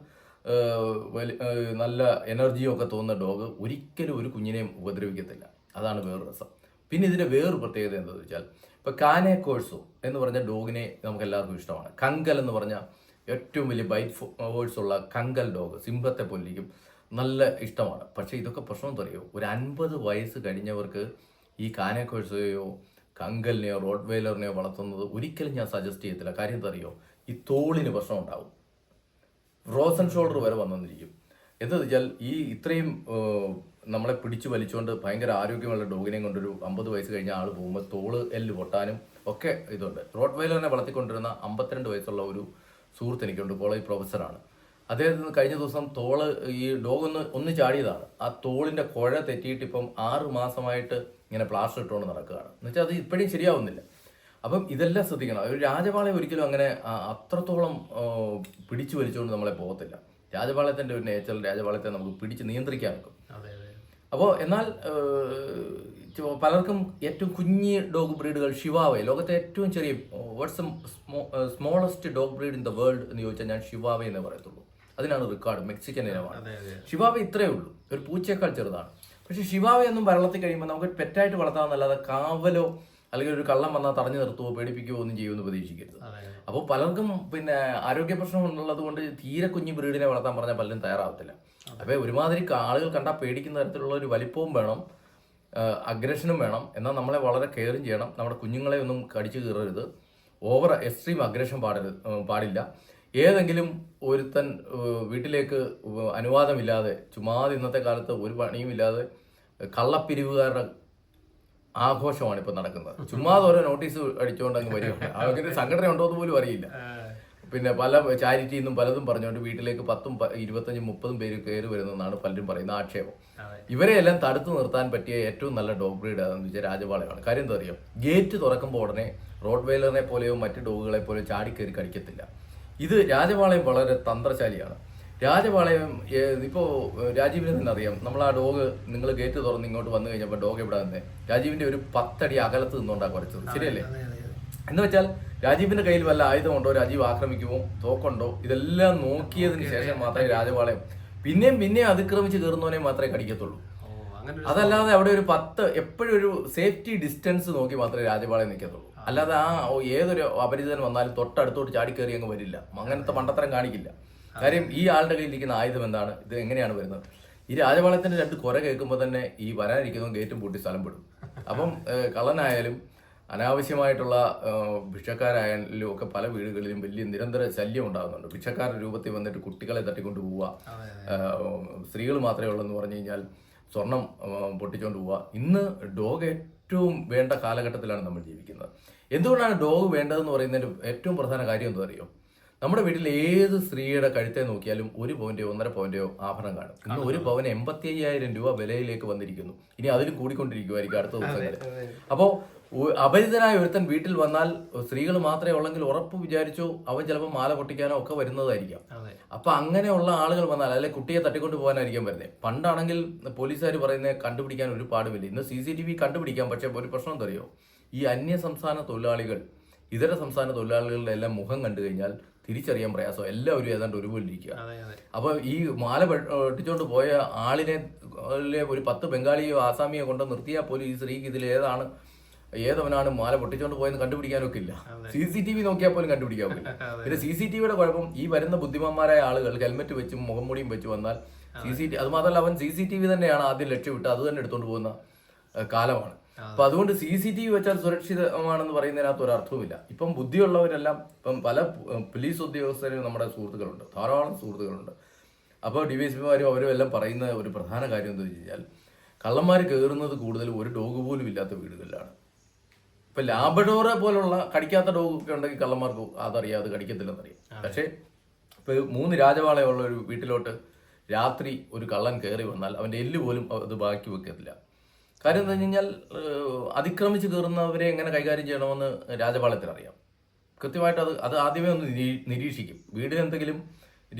നല്ല എനർജിയും ഒക്കെ തോന്നുന്ന ഡോഗ് ഒരിക്കലും ഒരു കുഞ്ഞിനെയും ഉപദ്രവിക്കത്തില്ല. അതാണ് വേറൊരു രസം. പിന്നെ ഇതിൻ്റെ വേറൊരു പ്രത്യേകത എന്താണെന്ന് വെച്ചാൽ, ഇപ്പോൾ കാനെ കോഴ്സോ എന്ന് പറഞ്ഞ ഡോഗിനെ നമുക്ക് എല്ലാവർക്കും ഇഷ്ടമാണ്. കങ്കൽ എന്ന് പറഞ്ഞാൽ ഏറ്റവും വലിയ ബൈറ്റ് ഫോഴ്സ് ഉള്ള കങ്കൽ ഡോഗ് സിംഹത്തെ പോലിരിക്കും, നല്ല ഇഷ്ടമാണ്. പക്ഷേ ഇതൊക്കെ പ്രശ്നം അറിയോ, ഒരു 50 വയസ്സ് കഴിഞ്ഞവർക്ക് ഈ കാനെ കോഴ്സോയോ കങ്കലിനെയോ റോഡ് വെയിലറിനെയോ വളർത്തുന്നത് ഒരിക്കലും ഞാൻ സജസ്റ്റ് ചെയ്യത്തില്ല. കാര്യം അറിയോ, ഈ തോളിന് പ്രശ്നം ഉണ്ടാവും, ഫ്രോസൺ ഷോൾഡർ വരെ വന്നിരിക്കും. എന്താണെന്ന് വെച്ചാൽ ഈ ഇത്രയും നമ്മളെ പിടിച്ചു വലിച്ചുകൊണ്ട് ഭയങ്കര ആരോഗ്യമുള്ള ഡോഗിനെയും കൊണ്ടൊരു 50 വയസ്സ് കഴിഞ്ഞ ആൾ പോകുമ്പോൾ തോള് എല്ല് പൊട്ടാനും ഒക്കെ ഇതുണ്ട്. റോഡ് വെയിലറിനെ വളർത്തിക്കൊണ്ടിരുന്ന 52 വയസ്സുള്ള ഒരു സുഹൃത്ത് എനിക്കുണ്ട്, കോളേജ് പ്രൊഫസറാണ്. അദ്ദേഹത്തിന് കഴിഞ്ഞ ദിവസം തോള് ഈ ഡോഗ് ഒന്ന് ചാടിയതാണ്. ആ തോളിൻ്റെ കുഴ തെറ്റിയിട്ട് ഇപ്പം 6 മാസമായിട്ട് ഇങ്ങനെ പ്ലാസ്റ്റർ ഇട്ടുകൊണ്ട് നടക്കുകയാണ്. എന്നുവെച്ചാൽ അത് ഇപ്പോഴും ശരിയാവുന്നില്ല. അപ്പം ഇതെല്ലാം ശ്രദ്ധിക്കണം. ഒരു രാജപാളയം ഒരിക്കലും അങ്ങനെ അത്രത്തോളം പിടിച്ചു വലിച്ചുകൊണ്ട് നമ്മളെ പോകത്തില്ല. രാജപാളയത്തിൻ്റെ ഒരു നേച്ചർ, രാജപാളയത്തെ നമുക്ക് പിടിച്ച് നിയന്ത്രിക്കാൻ വെക്കും. അപ്പോൾ എന്നാൽ പലർക്കും ഏറ്റവും കുഞ്ഞി ഡോഗ് ബ്രീഡുകൾ ഷിവാവെ, ലോകത്തെ ഏറ്റവും ചെറിയ what's smallest dog breed in the world എന്ന് ചോദിച്ചാൽ ഞാൻ ഷിവാവെ എന്നേ പറയത്തുള്ളൂ. അതിനാണ് റെക്കോർഡ്, മെക്സിക്കൻ ഇനമാണ് ഷിവാവെ. ഇത്രയേ ഉള്ളൂ, ഒരു പൂച്ചയേക്കാൾ ചെറുതാണ്. പക്ഷേ ഷിവാവയൊന്നും വളർത്തി കഴിയുമ്പോൾ നമുക്ക് പെറ്റായിട്ട് വളർത്താമെന്നല്ലാതെ കാവലോ അല്ലെങ്കിൽ ഒരു കള്ളം വന്നാൽ തടഞ്ഞു നിർത്തുവോ പേടിപ്പിക്കുകയോ ഒന്നും ചെയ്യുമെന്ന് പ്രതീക്ഷിക്കരുത്. അപ്പോൾ പലർക്കും പിന്നെ ആരോഗ്യ പ്രശ്നമുള്ളത് കൊണ്ട് തീരെ കുഞ്ഞു ബ്രീഡിനെ വളർത്താൻ പറഞ്ഞാൽ പലരും തയ്യാറാവത്തില്ല. അപ്പോൾ ഒരുമാതിരി ആളുകൾ കണ്ടാൽ പേടിക്കുന്ന തരത്തിലുള്ള ഒരു വലിപ്പവും വേണം, അഗ്രഷനും വേണം. എന്നാൽ നമ്മളെ വളരെ കെയറും ചെയ്യണം. നമ്മുടെ കുഞ്ഞുങ്ങളെ ഒന്നും കടിച്ചു കീറരുത്, ഓവർ എക്സ്ട്രീം അഗ്രഷൻ പാടില്ല. ഏതെങ്കിലും ഒരുത്തൻ വീട്ടിലേക്ക് അനുവാദമില്ലാതെ ചുമ്മാതെ ഇന്നത്തെ കാലത്ത് ഒരു പണിയുമില്ലാതെ കള്ളപ്പിരിവുകാരുടെ ആഘോഷമാണ് ഇപ്പോൾ നടക്കുന്നത്. ചുമ്മാതെ ഓരോ നോട്ടീസ് അടിച്ചുകൊണ്ട് അങ്ങ് വരികയാണ്. അവർക്ക് സംഘടന ഉണ്ടോ എന്ന് പോലും അറിയില്ല. പിന്നെ പല ചാരിറ്റിയിൽ നിന്നും പലതും പറഞ്ഞുകൊണ്ട് വീട്ടിലേക്ക് 10, 25, 30 പേര് കയറി വരുന്നതെന്നാണ് പലരും പറയുന്ന ആക്ഷേപം. ഇവരെയെല്ലാം തടുത്തു നിർത്താൻ പറ്റിയ ഏറ്റവും നല്ല ഡോഗ് ബ്രീഡ് ഏതാണെന്ന് വെച്ചാൽ രാജപാളയമാണ്. കാര്യം എന്താ അറിയാം, ഗേറ്റ് തുറക്കുമ്പോൾ ഉടനെ റോഡ് വെയിലറിനെ പോലെയോ മറ്റ് ഡോഗുകളെ പോലെയോ ചാടിക്കയറി കടിക്കത്തില്ല. ഇത് രാജപാളയം വളരെ തന്ത്രശാലിയാണ്. രാജപാളയം ഇപ്പോൾ രാജീവിനെ തന്നെ അറിയാം. നമ്മൾ ആ ഡോഗ് നിങ്ങൾ ഗേറ്റ് തുറന്ന് ഇങ്ങോട്ട് വന്നു കഴിഞ്ഞപ്പോൾ ഡോഗ് എവിടെ തന്നെ രാജീവിന്റെ ഒരു 10 അടി അകലത്ത് നിന്നുകൊണ്ടാണ് കുറച്ചത്. ശരിയല്ലേ? എന്ന് വെച്ചാൽ രാജീവിന്റെ കയ്യിൽ വല്ല ആയുധമുണ്ടോ, രാജീവ് ആക്രമിക്കുമോ, തോക്കുണ്ടോ, ഇതെല്ലാം നോക്കിയതിന് ശേഷം മാത്രമേ രാജപാളയം പിന്നെയും അതിക്രമിച്ച് കയറുന്നവനെ മാത്രമേ കടിക്കത്തുള്ളൂ. അതല്ലാതെ അവിടെ ഒരു 10 എപ്പോഴും ഒരു സേഫ്റ്റി ഡിസ്റ്റൻസ് നോക്കി മാത്രമേ രാജപാളയം നിൽക്കത്തുള്ളൂ. അല്ലാതെ ഏതൊരു അപരിചിതൻ വന്നാലും തൊട്ടടുത്തോട്ട് ചാടിക്കയറി അങ്ങ് വരില്ല. അങ്ങനത്തെ മണ്ടത്തരം കാണിക്കില്ല. കാര്യം ഈ ആളുടെ കയ്യിലിരിക്കുന്ന ആയുധം എന്താണ്, ഇത് എങ്ങനെയാണ് വരുന്നത്. ഈ രാജപാളയത്തിന്റെ 2 കുര കേൾക്കുമ്പോൾ തന്നെ ഈ വരാനിരിക്കുന്ന ഗേറ്റും പൂട്ടി സ്ഥലം പെടും. അപ്പം കള്ളനായാലും അനാവശ്യമായിട്ടുള്ള ഭിക്ഷക്കാരായാലും ഒക്കെ പല വീടുകളിലും വലിയ നിരന്തര ശല്യം ഉണ്ടാകുന്നുണ്ട്. ഭിക്ഷക്കാരുടെ രൂപത്തിൽ വന്നിട്ട് കുട്ടികളെ തട്ടിക്കൊണ്ട് പോവുക, സ്ത്രീകൾ മാത്രമേ ഉള്ളൂ എന്ന് പറഞ്ഞു കഴിഞ്ഞാൽ സ്വർണം പൊട്ടിച്ചുകൊണ്ട് പോവുക. ഇന്ന് ഡോഗ് ഏറ്റവും വേണ്ട കാലഘട്ടത്തിലാണ് നമ്മൾ ജീവിക്കുന്നത്. എന്തുകൊണ്ടാണ് ഡോഗ് വേണ്ടതെന്ന് പറയുന്നതിൻ്റെ ഏറ്റവും പ്രധാന കാര്യം എന്താ അറിയോ, നമ്മുടെ വീട്ടിൽ ഏത് സ്ത്രീയുടെ കഴുത്തെ നോക്കിയാലും 1 പവൻ്റെയോ 1.5 പവൻ്റെയോ ആഭരണം കാണും. ഇന്ന് 1 പവന് 85,000 രൂപ വിലയിലേക്ക് വന്നിരിക്കുന്നു. ഇനി അതിലും കൂടിക്കൊണ്ടിരിക്കുമായിരിക്കും അടുത്ത ദിവസങ്ങളിൽ. അപ്പോൾ അപരിചിതനായ ഒരുത്തൻ വീട്ടിൽ വന്നാൽ സ്ത്രീകൾ മാത്രമേ ഉള്ളെങ്കിൽ ഉറപ്പ് വിചാരിച്ചു അവൻ ചിലപ്പോൾ മാല പൊട്ടിക്കാനോ ഒക്കെ വരുന്നതായിരിക്കാം. അപ്പൊ അങ്ങനെയുള്ള ആളുകൾ വന്നാൽ അല്ലെങ്കിൽ കുട്ടിയെ തട്ടിക്കൊണ്ട് പോകാനായിരിക്കും വരുന്നത്. പണ്ടാണെങ്കിൽ പോലീസുകാർ പറയുന്നത് കണ്ടുപിടിക്കാൻ ഒരു പാടുമില്ല. ഇന്ന് CCTV കണ്ടുപിടിക്കാം. പക്ഷെ ഒരു പ്രശ്നം എന്തറിയോ, ഈ അന്യ സംസ്ഥാന തൊഴിലാളികൾ ഇതര സംസ്ഥാന തൊഴിലാളികളുടെ എല്ലാം മുഖം കണ്ടു കഴിഞ്ഞാൽ തിരിച്ചറിയാൻ പ്രയാസം. എല്ലാവരും ഏതാണ്ട് ഒരുപോലെ ഇരിക്കുക. അപ്പൊ ഈ മാല പൊട്ടിച്ചോണ്ട് പോയ ആളിനെ ഒരു 10 ബംഗാളിയോ ആസാമിയോ കൊണ്ട് നിർത്തിയാൽ പോലും ഈ സ്ത്രീക്ക് ഇതിൽ ഏതവനാണ് മാല പൊട്ടിച്ചോണ്ട് പോയെന്ന് കണ്ടുപിടിക്കാനൊക്കെ ഇല്ല. CCTV നോക്കിയാൽ പോലും കണ്ടുപിടിക്കാൻ പറ്റില്ല. പിന്നെ CCTVയുടെ കുഴപ്പം, ഈ വരുന്ന ബുദ്ധിമാന്മാരായ ആളുകൾ ഹെൽമെറ്റ് വെച്ചും മുഖംമൂടിയും വെച്ച് വന്നാൽ അത് മാത്രമല്ല അവൻ CCTV തന്നെയാണ് ആദ്യം ലക്ഷ്യമിട്ട് അത് തന്നെ എടുത്തുകൊണ്ട് പോകുന്ന കാലമാണ്. അപ്പൊ അതുകൊണ്ട് CCTV വെച്ചാൽ സുരക്ഷിതമാണെന്ന് പറയുന്നതിനകത്ത് ഒരു അർത്ഥവുമില്ല. ഇപ്പം ബുദ്ധിയുള്ളവരെല്ലാം ഇപ്പം പല പോലീസ് ഉദ്യോഗസ്ഥരും നമ്മുടെ സുഹൃത്തുക്കളുണ്ട്, ധാരാളം സുഹൃത്തുക്കളുണ്ട്. അപ്പോൾ DYSPമാരും അവരും എല്ലാം പറയുന്ന ഒരു പ്രധാന കാര്യം എന്താ വെച്ച് കഴിഞ്ഞാൽ കള്ളന്മാർ കയറുന്നത് കൂടുതൽ ഒരു ഡോഗ് പോലും ഇല്ലാത്ത വീടുകളിലാണ്. ഇപ്പൊ ലാബഡോറെ പോലുള്ള കടിക്കാത്ത ഡോഗ് ഒക്കെ ഉണ്ടെങ്കിൽ കള്ളന്മാർക്ക് അതറിയാം, അത് കടിക്കത്തില്ലെന്നറിയാം. പക്ഷേ ഇപ്പൊ 3 രാജവാളയുള്ള ഒരു വീട്ടിലോട്ട് രാത്രി ഒരു കള്ളൻ കയറി വന്നാൽ അവന്റെ എല്ല് പോലും അത് ബാക്കി വെക്കത്തില്ല. കാര്യം എന്താ വെച്ച് കഴിഞ്ഞാൽ അതിക്രമിച്ച് കയറുന്നവരെ എങ്ങനെ കൈകാര്യം ചെയ്യണമെന്ന് രാജപാളയത്തിന് അറിയാം. കൃത്യമായിട്ട് അത് ആദ്യമേ ഒന്ന് നിരീക്ഷിക്കും. വീടിന് എന്തെങ്കിലും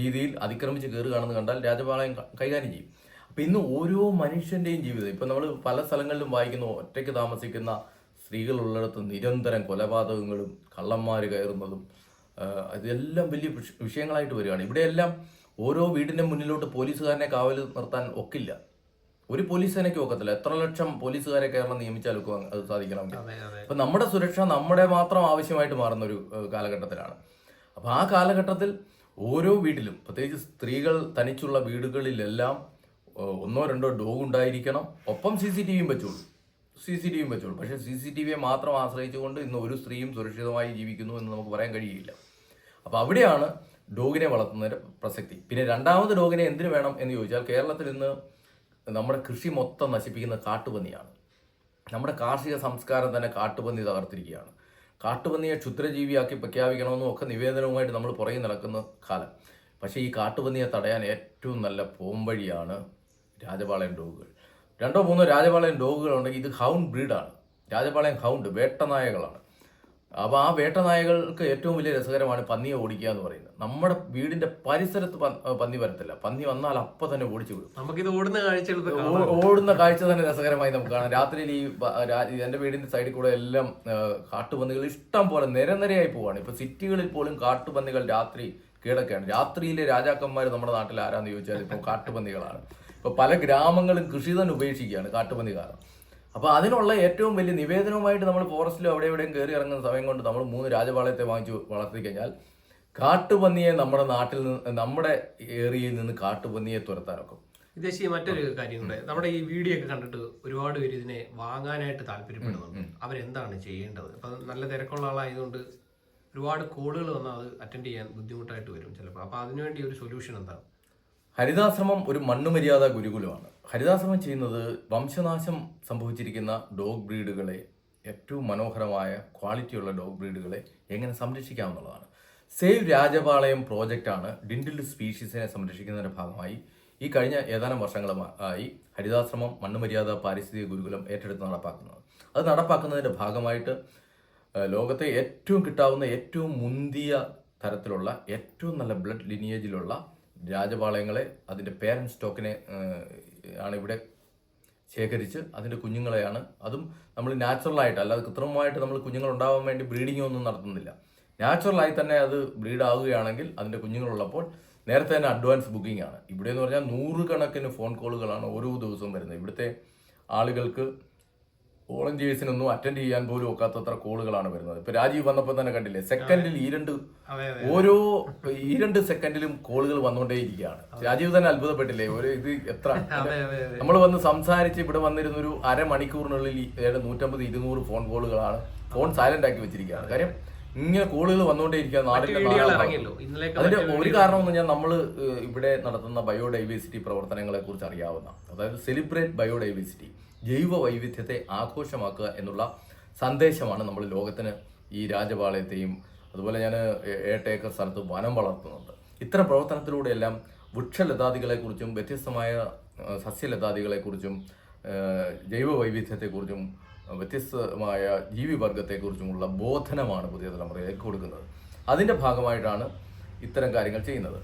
രീതിയിൽ അതിക്രമിച്ച് കയറുകയാണെന്ന് കണ്ടാൽ രാജപാളയം കൈകാര്യം ചെയ്യും. അപ്പം ഇന്ന് ഓരോ മനുഷ്യൻ്റെയും ജീവിതം ഇപ്പം നമ്മൾ പല സ്ഥലങ്ങളിലും വായിക്കുന്നു, ഒറ്റയ്ക്ക് താമസിക്കുന്ന സ്ത്രീകളുള്ളിടത്ത് നിരന്തരം കൊലപാതകങ്ങളും കള്ളന്മാർ കയറുന്നതും ഇതെല്ലാം വലിയ വിഷയങ്ങളായിട്ട് വരികയാണ്. ഇവിടെയെല്ലാം ഓരോ വീടിൻ്റെ മുന്നിലോട്ട് പോലീസുകാരനെ കാവൽ നിർത്താൻ ഒക്കില്ല. ഒരു പോലീസ് സേനയ്ക്ക് ഒക്കത്തില്ല. എത്ര ലക്ഷം പോലീസുകാരെ കേരളം നിയമിച്ചാലൊക്കെ അത് സാധിക്കണമെങ്കിൽ. അപ്പം നമ്മുടെ സുരക്ഷ നമ്മുടെ മാത്രം ആവശ്യമായിട്ട് മാറുന്ന ഒരു കാലഘട്ടത്തിലാണ്. അപ്പം ആ കാലഘട്ടത്തിൽ ഓരോ വീട്ടിലും പ്രത്യേകിച്ച് സ്ത്രീകൾ തനിച്ചുള്ള വീടുകളിലെല്ലാം 1-2 ഡോഗ് ഉണ്ടായിരിക്കണം. ഒപ്പം CCTVയും വെച്ചോളൂ. പക്ഷേ CCTVയെ മാത്രം ആശ്രയിച്ചുകൊണ്ട് ഇന്ന് ഒരു സ്ത്രീയും സുരക്ഷിതമായി ജീവിക്കുന്നു എന്ന് നമുക്ക് പറയാൻ കഴിയില്ല. അപ്പോൾ അവിടെയാണ് ഡോഗിനെ വളർത്തുന്നതിൻ്റെ പ്രസക്തി. പിന്നെ രണ്ടാമത് ഡോഗിനെ എന്തിനു വേണം എന്ന് ചോദിച്ചാൽ കേരളത്തിൽ ഇന്ന് നമ്മുടെ കൃഷി മൊത്തം നശിപ്പിക്കുന്ന കാട്ടുപന്നിയാണ്. നമ്മുടെ കാർഷിക സംസ്കാരം തന്നെ കാട്ടുപന്നി തകർത്തിരിക്കുകയാണ്. കാട്ടുപന്നിയെ ക്ഷുദ്രജീവിയാക്കി പ്രഖ്യാപിക്കണമെന്നും ഒക്കെ നിവേദനവുമായിട്ട് നമ്മൾ പുറകെ നടക്കുന്ന കാലം. പക്ഷേ ഈ കാട്ടുപന്നിയെ തടയാൻ ഏറ്റവും നല്ല പോംവഴിയാണ് രാജപാളയം ഡോഗുകൾ. 2-3 രാജപാളയം ഡോഗുകളുണ്ടെങ്കിൽ ഇത് ഹൗണ്ട് ബ്രീഡാണ്. രാജപാളയം ഹൗണ്ട് വേട്ടനായകളാണ്. അപ്പോൾ ആ വേട്ടനായകൾക്ക് ഏറ്റവും വലിയ രസകരമാണ് പന്നിയെ ഓടിക്കുക എന്ന് പറയുന്നത്. നമ്മുടെ വീടിന്റെ പരിസരത്ത് പന്നി വരത്തില്ല. പന്നി വന്നാൽ അപ്പം തന്നെ ഓടിച്ചു വിടും. നമുക്കിത് ഓടുന്ന കാഴ്ച തന്നെ രസകരമായി നമുക്ക് കാണാം. രാത്രിയിൽ എൻ്റെ വീടിന്റെ സൈഡിൽ കൂടെ എല്ലാം കാട്ടുപന്നികൾ ഇഷ്ടം പോലെ നിരനിരയായി പോവാണ്. ഇപ്പൊ സിറ്റികളിൽ പോലും കാട്ടുപന്നികൾ രാത്രി കീഴടക്കുകയാണ്. രാത്രിയിലെ രാജാക്കന്മാർ നമ്മുടെ നാട്ടിൽ ആരാന്ന് ചോദിച്ചാൽ ഇപ്പോൾ കാട്ടുപന്നികളാണ്. ഇപ്പൊ പല ഗ്രാമങ്ങളും കൃഷി തന്നെ ഉപേക്ഷിക്കുകയാണ് കാട്ടുപന്നി കാരണം. അപ്പോൾ അതിനുള്ള ഏറ്റവും വലിയ നിവേദനവുമായിട്ട് നമ്മൾ ഫോറസ്റ്റിലും അവിടെ എവിടെയും കയറി ഇറങ്ങുന്ന സമയം കൊണ്ട് നമ്മൾ 3 രാജപാളയത്തെ വാങ്ങിച്ചു വളർത്തി കഴിഞ്ഞാൽ കാട്ടുപന്നിയെ നമ്മുടെ നാട്ടിൽ നിന്ന് നമ്മുടെ ഏരിയയിൽ നിന്ന് കാട്ടുപന്നിയെ തുരത്താനൊക്കെ. വിദേശി മറ്റൊരു കാര്യം കൂടെ, നമ്മുടെ ഈ വീഡിയോ ഒക്കെ കണ്ടിട്ട് ഒരുപാട് പേര് ഇതിനെ വാങ്ങാനായിട്ട് താല്പര്യപ്പെടുന്നുണ്ട്. അവരെന്താണ് ചെയ്യേണ്ടത്? അപ്പം നല്ല തിരക്കുള്ള ആളായതുകൊണ്ട് ഒരുപാട് കോളുകൾ വന്നാൽ അത് അറ്റൻഡ് ചെയ്യാൻ ബുദ്ധിമുട്ടായിട്ട് വരും ചിലപ്പോൾ. അപ്പോൾ അതിനുവേണ്ടി ഒരു സൊല്യൂഷൻ എന്താണ്? ഹരിതാശ്രമം ഒരു മണ്ണുമര്യാദ ഗുരുകുലമാണ്. ഹരിതാശ്രമം ചെയ്യുന്നത് വംശനാശം സംഭവിച്ചിരിക്കുന്ന ഡോഗ് ബ്രീഡുകളെ, ഏറ്റവും മനോഹരമായ ക്വാളിറ്റിയുള്ള ഡോഗ് ബ്രീഡുകളെ എങ്ങനെ സംരക്ഷിക്കാമെന്നുള്ളതാണ്. സേവ് രാജപാളയം പ്രോജക്റ്റാണ് ഡിൻഡിൽ സ്പീഷീസിനെ സംരക്ഷിക്കുന്നതിൻ്റെ ഭാഗമായി ഈ കഴിഞ്ഞ ഏതാനും വർഷങ്ങളായി ഹരിതാശ്രമം മണ്ണുമര്യാദ പാരിസ്ഥിതിക ഗുരുകുലം ഏറ്റെടുത്ത് നടപ്പാക്കുന്നത്. അത് നടപ്പാക്കുന്നതിൻ്റെ ഭാഗമായിട്ട് ലോകത്തെ ഏറ്റവും കിട്ടാവുന്ന ഏറ്റവും മുന്തിയ തരത്തിലുള്ള ഏറ്റവും നല്ല ബ്ലഡ് ലിനിയേജിലുള്ള രാജപാളയങ്ങളെ, അതിൻ്റെ പേരൻറ് സ്റ്റോക്കിനെ ആണ് ഇവിടെ ശേഖരിച്ച് അതിൻ്റെ കുഞ്ഞുങ്ങളെയാണ്, അതും നമ്മൾ നാച്ചുറലായിട്ട്, അല്ലാതെ കൃത്രിമമായിട്ട് നമ്മൾ കുഞ്ഞുങ്ങൾ ഉണ്ടാവാൻ വേണ്ടി ബ്രീഡിംഗ് ഒന്നും നടത്തുന്നില്ല. നാച്ചുറലായി തന്നെ അത് ബ്രീഡ് ആവുകയാണെങ്കിൽ അതിൻ്റെ കുഞ്ഞുങ്ങളുള്ളപ്പോൾ നേരത്തെ തന്നെ അഡ്വാൻസ് ബുക്കിംഗ് ആണ്. ഇവിടെ എന്ന് പറഞ്ഞാൽ 100 കണക്കിന് ഫോൺ കോളുകളാണ് ഓരോ ദിവസവും വരുന്നത്. ഇവിടുത്തെ ആളുകൾക്ക് വോളണ്ടിയേഴ്സിനൊന്നും അറ്റൻഡ് ചെയ്യാൻ പോലും ഒക്കാത്തത്ര കോളുകളാണ് വരുന്നത്. ഇപ്പൊ രാജീവ് വന്നപ്പോൾ തന്നെ കണ്ടില്ലേ, സെക്കൻഡിൽ ഓരോ 2 സെക്കൻഡിലും കോളുകൾ വന്നുകൊണ്ടേയിരിക്കുകയാണ്. രാജീവ് തന്നെ അത്ഭുതപ്പെട്ടില്ലേ, ഇത് എത്ര നമ്മൾ വന്ന് സംസാരിച്ച് ഇവിടെ വന്നിരുന്ന ഒരു അരമണിക്കൂറിനുള്ളിൽ 150-200 ഫോൺ കോളുകളാണ്. ഫോൺ സൈലന്റ് ആക്കി വെച്ചിരിക്കുകയാണ്. കാര്യം ഇങ്ങനെ കോളുകൾ വന്നുകൊണ്ടേയിരിക്കുകയാണ് നാടിന്റെ. അതിന്റെ ഒരു കാരണം എന്ന് പറഞ്ഞാൽ നമ്മൾ ഇവിടെ നടത്തുന്ന ബയോഡൈവേഴ്സിറ്റി പ്രവർത്തനങ്ങളെ കുറിച്ച് അറിയാവുന്ന, അതായത് സെലിബ്രേറ്റ് ബയോഡൈവേഴ്സിറ്റി, ജൈവ വൈവിധ്യത്തെ ആഘോഷമാക്കുക എന്നുള്ള സന്ദേശമാണ് നമ്മൾ ലോകത്തിന് ഈ രാജപാളയത്തെയും, അതുപോലെ ഞാൻ 8 ഏക്കർ സ്ഥലത്ത് വനം വളർത്തുന്നുണ്ട്. ഇത്തരം പ്രവർത്തനത്തിലൂടെയെല്ലാം വൃക്ഷലതാദികളെക്കുറിച്ചും വ്യത്യസ്തമായ സസ്യലതാദികളെക്കുറിച്ചും ജൈവ വൈവിധ്യത്തെക്കുറിച്ചും വ്യത്യസ്തമായ ജീവിവർഗത്തെക്കുറിച്ചുമുള്ള ബോധനമാണ് പുതിയ തലമുറയിലേക്ക് കൊടുക്കുന്നത്. അതിൻ്റെ ഭാഗമായിട്ടാണ് ഇത്തരം കാര്യങ്ങൾ ചെയ്യുന്നത്.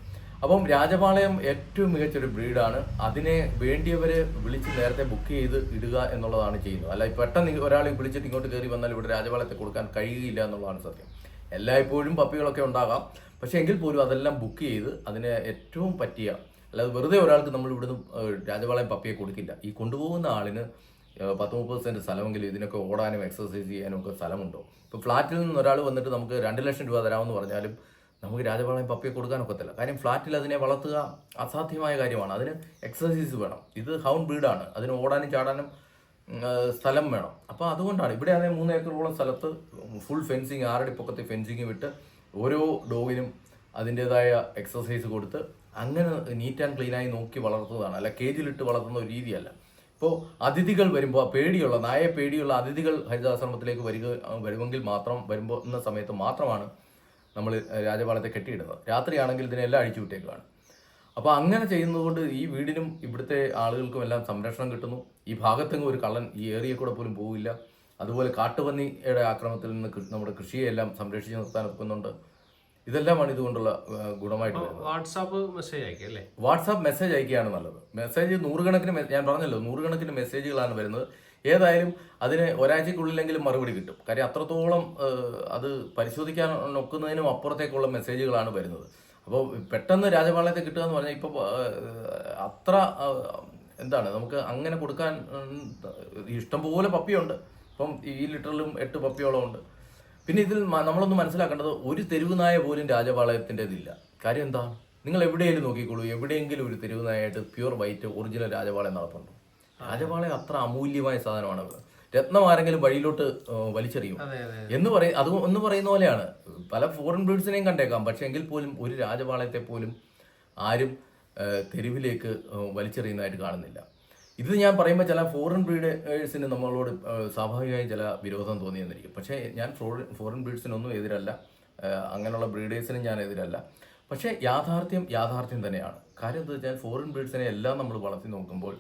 അപ്പം രാജപാളയം ഏറ്റവും മികച്ചൊരു ബ്രീഡാണ്. അതിനെ വേണ്ടിയവരെ വിളിച്ച് നേരത്തെ ബുക്ക് ചെയ്ത് ഇടുക എന്നുള്ളതാണ് ചെയ്യുന്നത്. അല്ല പെട്ടെന്ന് ഒരാൾ വിളിച്ചിട്ട് ഇങ്ങോട്ട് കയറി വന്നാൽ ഇവിടെ രാജപാളയത്തെ കൊടുക്കാൻ കഴിയുകയില്ല എന്നുള്ളതാണ് സത്യം. എല്ലായ്പ്പോഴും പപ്പികളൊക്കെ ഉണ്ടാകാം, പക്ഷേ എങ്കിൽ പോലും അതെല്ലാം ബുക്ക് ചെയ്ത് അതിനെ ഏറ്റവും പറ്റിയ, അല്ലാതെ വെറുതെ ഒരാൾക്ക് നമ്മൾ ഇവിടുന്ന് രാജപാളയം പപ്പിയെ കൊടുക്കില്ല. ഈ കൊണ്ടുപോകുന്ന ആളിന് 10-30 സെന്റ് സ്ഥലമെങ്കിലും ഇതിനൊക്കെ ഓടാനും എക്സസൈസ് ചെയ്യാനും ഒക്കെ സ്ഥലമുണ്ടോ? ഇപ്പോൾ ഫ്ലാറ്റിൽ നിന്ന് ഒരാൾ വന്നിട്ട് നമുക്ക് 2 ലക്ഷം രൂപ തരാമെന്ന് പറഞ്ഞാലും നമുക്ക് രാജപാളയം പപ്പിയെ കൊടുക്കാനൊക്കത്തില്ല. കാര്യം ഫ്ലാറ്റിൽ അതിനെ വളർത്തുക അസാധ്യമായ കാര്യമാണ്. അതിന് എക്സസൈസ് വേണം. ഇത് ഹൗണ്ട് ബ്രീഡാണ്. അതിന് ഓടാനും ചാടാനും സ്ഥലം വേണം. അപ്പോൾ അതുകൊണ്ടാണ് ഇവിടെ ആണെങ്കിൽ 3 ഏക്കറോളം സ്ഥലത്ത് ഫുൾ ഫെൻസിങ്, 6 അടി പൊക്കത്തെ ഫെൻസിങ് വിട്ട് ഓരോ ഡോഗിനും അതിൻ്റെതായ എക്സസൈസ് കൊടുത്ത് അങ്ങനെ നീറ്റ് ആൻഡ് ക്ലീനായി നോക്കി വളർത്തുന്നതാണ്. അല്ല കേജിലിട്ട് വളർത്തുന്ന ഒരു രീതിയല്ല. ഇപ്പോൾ അതിഥികൾ വരുമ്പോൾ പേടിയുള്ള നായയെ പേടിയുള്ള അതിഥികൾ ഹരിതാശ്രമത്തിലേക്ക് വരുമെങ്കിൽ മാത്രം വരുന്ന സമയത്ത് മാത്രമാണ് നമ്മൾ രാജപാളയത്തെ കെട്ടിയിടുന്നത്. രാത്രിയാണെങ്കിൽ ഇതിനെല്ലാം അഴിച്ചു വിട്ടേക്കാണ്. അപ്പോൾ അങ്ങനെ ചെയ്യുന്നതുകൊണ്ട് ഈ വീടിനും ഇവിടുത്തെ ആളുകൾക്കും എല്ലാം സംരക്ഷണം കിട്ടുന്നു. ഈ ഭാഗത്തെങ്ങും ഒരു കള്ളൻ ഈ ഏരിയയിൽ കൂടെ പോലും പോവില്ല. അതുപോലെ കാട്ടുപന്നിയുടെ ആക്രമണത്തിൽ നിന്ന് നമ്മുടെ കൃഷിയെല്ലാം സംരക്ഷിച്ച് നിർത്താൻ ഒക്കുന്നുണ്ട്. ഇതെല്ലാമാണ് ഇതുകൊണ്ടുള്ള ഗുണമായിട്ട് വരുന്നത്. വാട്സാപ്പ് മെസ്സേജ് അയക്കുക അല്ലേ? വാട്സാപ്പ് മെസ്സേജ് അയക്കുകയാണ് നല്ലത്. മെസ്സേജ് നൂറുകണക്കിന്, ഞാൻ പറഞ്ഞല്ലോ, നൂറുകണക്കിന് മെസ്സേജുകളാണ് വരുന്നത്. ഏതായാലും അതിന് ഒരാഴ്ചക്കുള്ളിലെങ്കിലും മറുപടി കിട്ടും. കാര്യം അത്രത്തോളം അത് പരിശോധിക്കാൻ ഒക്കുന്നതിനും അപ്പുറത്തേക്കുള്ള മെസ്സേജുകളാണ് വരുന്നത്. അപ്പോൾ പെട്ടെന്ന് രാജപാളയത്തെ കിട്ടുക എന്ന് പറഞ്ഞാൽ ഇപ്പോൾ അത്ര എന്താണ് നമുക്ക് അങ്ങനെ കൊടുക്കാൻ ഇഷ്ടംപോലെ പപ്പിയുണ്ട്. ഇപ്പം ഈ ലിറ്ററിലും 8 പപ്പിയോളം ഉണ്ട്. പിന്നെ ഇതിൽ നമ്മളൊന്ന് മനസ്സിലാക്കേണ്ടത് ഒരു തെരുവ് നായ പോലും രാജപാളയത്തിൻ്റെതില്ല. കാര്യം എന്താ? നിങ്ങൾ എവിടെയെങ്കിലും നോക്കിക്കോളൂ, എവിടെയെങ്കിലും ഒരു തെരുവ് നായായിട്ട് പ്യൂർ വൈറ്റ് ഒറിജിനൽ രാജപാളയം നടപ്പുണ്ട്. രാജപാളയം അത്ര അമൂല്യമായ സാധനമാണ്. രത്നം ആരെങ്കിലും വഴിയിലോട്ട് വലിച്ചെറിയും എന്ന് പറയുന്ന പോലെയാണ്. പല ഫോറിൻ ബ്രീഡ്സിനെയും കണ്ടേക്കാം, പക്ഷെ എങ്കിൽ പോലും ഒരു രാജപാളയത്തെ പോലും ആരും തെരുവിലേക്ക് വലിച്ചെറിയുന്നതായിട്ട് കാണുന്നില്ല. ഇത് ഞാൻ പറയുമ്പോൾ ചില ഫോറിൻ ബ്രീഡേഴ്സിന് നമ്മളോട് സ്വാഭാവികമായും ചില വിരോധം തോന്നിയെന്നിരിക്കും. പക്ഷേ ഞാൻ ഫോറിൻ ബ്രീഡ്സിനൊന്നും എതിരല്ല, അങ്ങനെയുള്ള ബ്രീഡേഴ്സിനും ഞാൻ എതിരല്ല. പക്ഷേ യാഥാർത്ഥ്യം തന്നെയാണ്. കാര്യം എന്താ വെച്ചാൽ ഫോറിൻ ബ്രീഡ്സിനെ എല്ലാം നമ്മൾ വളർത്തി നോക്കുമ്പോൾ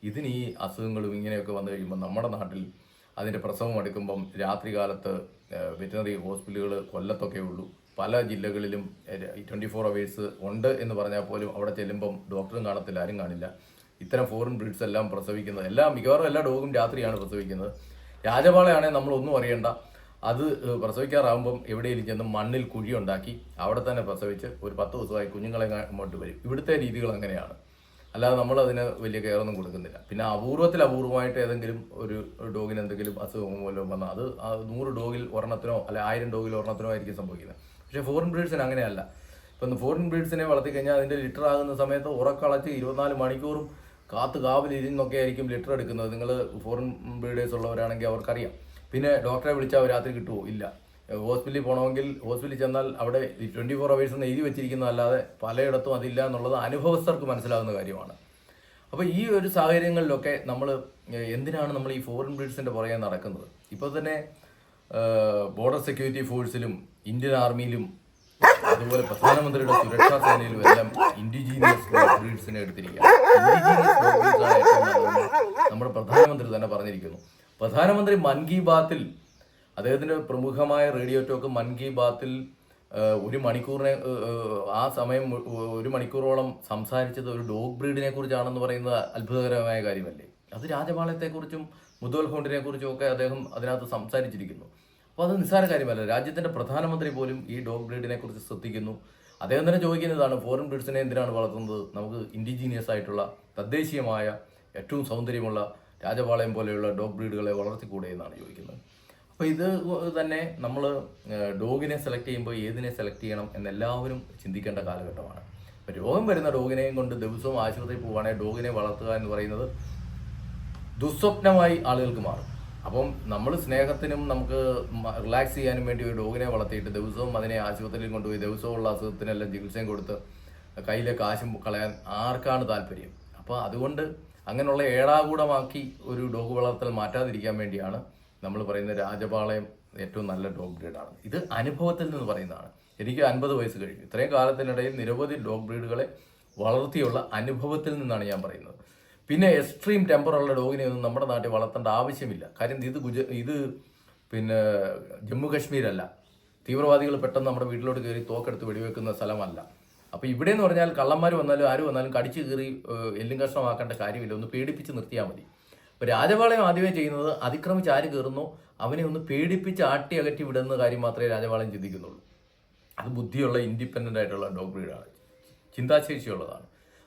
ഇതിന് ഈ അസുഖങ്ങളും ഇങ്ങനെയൊക്കെ വന്നു കഴിയുമ്പോൾ നമ്മുടെ നാട്ടിൽ അതിൻ്റെ പ്രസവം എടുക്കുമ്പം രാത്രികാലത്ത് വെറ്റിനറി ഹോസ്പിറ്റലുകൾ കൊല്ലത്തൊക്കെ ഉള്ളൂ. പല ജില്ലകളിലും 24 hours ഉണ്ട് എന്ന് പറഞ്ഞാൽ പോലും അവിടെ ചെല്ലുമ്പം ഡോക്ടറും കാണത്തില്ല, ആരും കാണില്ല. ഇത്തരം ഫോറിൻ ബ്രീഡ്സ് എല്ലാം പ്രസവിക്കുന്നത് മിക്കവാറും എല്ലാ ഡോഗും രാത്രിയാണ് പ്രസവിക്കുന്നത്. രാജപാളയാണെങ്കിൽ നമ്മളൊന്നും അറിയണ്ട, അത് പ്രസവിക്കാറാകുമ്പം എവിടെയെങ്കിലും ചെന്ന് മണ്ണിൽ കുഴിയുണ്ടാക്കി അവിടെ തന്നെ പ്രസവിച്ച് ഒരു 10 ദിവസമായി കുഞ്ഞുങ്ങളെ ഇങ്ങോട്ട് വരും. ഇവിടുത്തെ രീതികൾ അങ്ങനെയാണ്. അല്ലാതെ നമ്മളതിന് വലിയ കെയറൊന്നും കൊടുക്കുന്നില്ല. പിന്നെ അപൂർവമായിട്ട് ഏതെങ്കിലും ഒരു ഡോഗിന് എന്തെങ്കിലും അസുഖമോ വല്ലതും വന്നാൽ അത് 100 ഡോഗിൽ ഒരെണ്ണത്തിനോ അല്ലെ 1000 ഡോഗിൽ ഒരെണ്ണത്തിനോ ആയിരിക്കും സംഭവിക്കുന്നത്. പക്ഷേ ഫോറിൻ ബ്രീഡ്സിന് അങ്ങനെയല്ല. ഇപ്പം ഫോറിൻ ബ്രീഡ്സിനെ വളർത്തി കഴിഞ്ഞാൽ അതിൻ്റെ ലിറ്റർ ആകുന്ന സമയത്ത് ഉറക്കളച്ച് 24 മണിക്കൂറും കാവലിരുന്നൊക്കെ ആയിരിക്കും ലിറ്റർ എടുക്കുന്നത്. നിങ്ങൾ ഫോറിൻ ബ്രീഡേഴ്സ് ഉള്ളവരാണെങ്കിൽ അവർക്കറിയാം. പിന്നെ ഡോക്ടറെ വിളിച്ചാൽ രാത്രി കിട്ടുമോ? ഇല്ല. ഹോസ്പിറ്റലിൽ പോകണമെങ്കിൽ ഹോസ്പിറ്റലിൽ ചെന്നാൽ അവിടെ 24 hours എന്ന് എഴുതി വെച്ചിരിക്കുന്നതല്ലാതെ പലയിടത്തും അതില്ല എന്നുള്ളത് അനുഭവസ്ഥർക്ക് മനസ്സിലാകുന്ന കാര്യമാണ്. അപ്പോൾ ഈ ഒരു സാഹചര്യങ്ങളിലൊക്കെ നമ്മൾ എന്തിനാണ് നമ്മൾ ഈ ഫോറിൻ ബ്രീഡ്സിൻ്റെ പുറകെ നടക്കുന്നത്? ഇപ്പോൾ തന്നെ ബോർഡർ സെക്യൂരിറ്റി ഫോഴ്സിലും ഇന്ത്യൻ ആർമിയിലും അതുപോലെ പ്രധാനമന്ത്രിയുടെ സുരക്ഷാ സേനയിലും എല്ലാം ഇൻഡിജീനിയസ് ബ്രീഡ്സിനെ എടുത്തിരിക്കുക. ഇൻഡിജീനിയസ് ബ്രീഡ്സാണ് ഏറ്റവും നല്ലതെന്ന് നമ്മുടെ പ്രധാനമന്ത്രി തന്നെ പറഞ്ഞിരിക്കുന്നു. പ്രധാനമന്ത്രി മൻ കി ബാത്തിൽ അദ്ദേഹത്തിൻ്റെ പ്രമുഖമായ റേഡിയോ ടോക്ക് മൻ കി ബാത്തിൽ 1 മണിക്കൂറിനെ ആ സമയം 1 മണിക്കൂറോളം സംസാരിച്ചത് ഒരു ഡോഗ് ബ്രീഡിനെ കുറിച്ചാണെന്ന് പറയുന്നത് അത്ഭുതകരമായ കാര്യമല്ലേ? അത് രാജപാളയത്തെക്കുറിച്ചും മുതൽ ഹോണ്ടിനെ കുറിച്ചും ഒക്കെ അദ്ദേഹം അതിനകത്ത് സംസാരിച്ചിരിക്കുന്നു. അപ്പോൾ അത് നിസ്സാര കാര്യമല്ല. രാജ്യത്തിൻ്റെ പ്രധാനമന്ത്രി പോലും ഈ ഡോഗ് ബ്രീഡിനെ കുറിച്ച് ശ്രദ്ധിക്കുന്നു. അദ്ദേഹം തന്നെ ചോദിക്കുന്നതാണ്, ഫോറിൻ ബ്രീഡ്സിനെ എന്തിനാണ് വളർത്തുന്നത്? നമുക്ക് ഇൻഡിജീനിയസ് ആയിട്ടുള്ള തദ്ദേശീയമായ ഏറ്റവും സൗന്ദര്യമുള്ള രാജപാളയം പോലെയുള്ള ഡോഗ് ബ്രീഡുകളെ വളർത്തിക്കൂടെ എന്നാണ് ചോദിക്കുന്നത്. അപ്പോൾ ഇത് തന്നെ നമ്മൾ ഡോഗിനെ സെലക്ട് ചെയ്യുമ്പോൾ ഏതിനെ സെലക്ട് ചെയ്യണം എന്നെല്ലാവരും ചിന്തിക്കേണ്ട കാലഘട്ടമാണ്. അപ്പോൾ രോഗം വരുന്ന ഡോഗിനെയും കൊണ്ട് ദിവസവും ആശുപത്രിയിൽ പോവുകയാണെങ്കിൽ ഡോഗിനെ വളർത്തുക എന്ന് പറയുന്നത് ദുസ്വപ്നമായി ആളുകൾക്ക് മാറും. അപ്പം നമ്മൾ സ്നേഹത്തിനും നമുക്ക് റിലാക്സ് ചെയ്യാനും വേണ്ടി ഒരു ഡോഗിനെ വളർത്തിയിട്ട് ദിവസവും അതിനെ ആശുപത്രിയിൽ കൊണ്ടുപോയി ദിവസമുള്ള അസുഖത്തിനെല്ലാം ചികിത്സയും കൊടുത്ത് കയ്യിലെ കാശും കളയാൻ ആർക്കാണ് താല്പര്യം? അപ്പോൾ അതുകൊണ്ട് അങ്ങനെയുള്ള ഏടാകൂടമാക്കി ഒരു ഡോഗ് വളർത്തൽ മാറ്റാതിരിക്കാൻ വേണ്ടിയാണ് നമ്മൾ പറയുന്ന രാജപാളയം ഏറ്റവും നല്ല ഡോഗ് ബ്രീഡാണ്. ഇത് അനുഭവത്തിൽ നിന്ന് പറയുന്നതാണ്. എനിക്ക് 50 വയസ്സ് കഴിഞ്ഞു. ഇത്രയും കാലത്തിനിടയിൽ നിരവധി ഡോഗ് ബ്രീഡുകളെ വളർത്തിയുള്ള അനുഭവത്തിൽ നിന്നാണ് ഞാൻ പറയുന്നത്. പിന്നെ എക്സ്ട്രീം ടെമ്പറുള്ള ഡോഗിനെ ഒന്നും നമ്മുടെ നാട്ടിൽ വളർത്തേണ്ട ആവശ്യമില്ല. കാര്യം ഇത് പിന്നെ ജമ്മു കാശ്മീരല്ല. തീവ്രവാദികൾ പെട്ടെന്ന് നമ്മുടെ വീട്ടിലോട്ട് കയറി തോക്കെടുത്ത് വെടിവെക്കുന്ന സ്ഥലമല്ല. അപ്പോൾ ഇവിടെ എന്ന് പറഞ്ഞാൽ കള്ളന്മാർ വന്നാലും ആര് വന്നാലും കടിച്ചു കീറി എല്ലും കഷ്ണമാക്കേണ്ട കാര്യമില്ല, ഒന്ന് പേടിപ്പിച്ച് നിർത്തിയാൽ മതി. അപ്പോൾ രാജപാളയം ആദ്യമേ ചെയ്യുന്നത് അതിക്രമിച്ച് ആര് കയറുന്നോ അവനെ ഒന്ന് പേടിപ്പിച്ച് ആട്ടി അകറ്റി വിടുന്ന കാര്യം മാത്രമേ രാജപാളയം ചിന്തിക്കുന്നുള്ളൂ. അത് ബുദ്ധിയുള്ള ഇൻഡിപെൻഡൻ്റ് ആയിട്ടുള്ള ഡോഗ് ബ്രീഡാണ്, ചിന്താശേഷിയുള്ളതാണ്.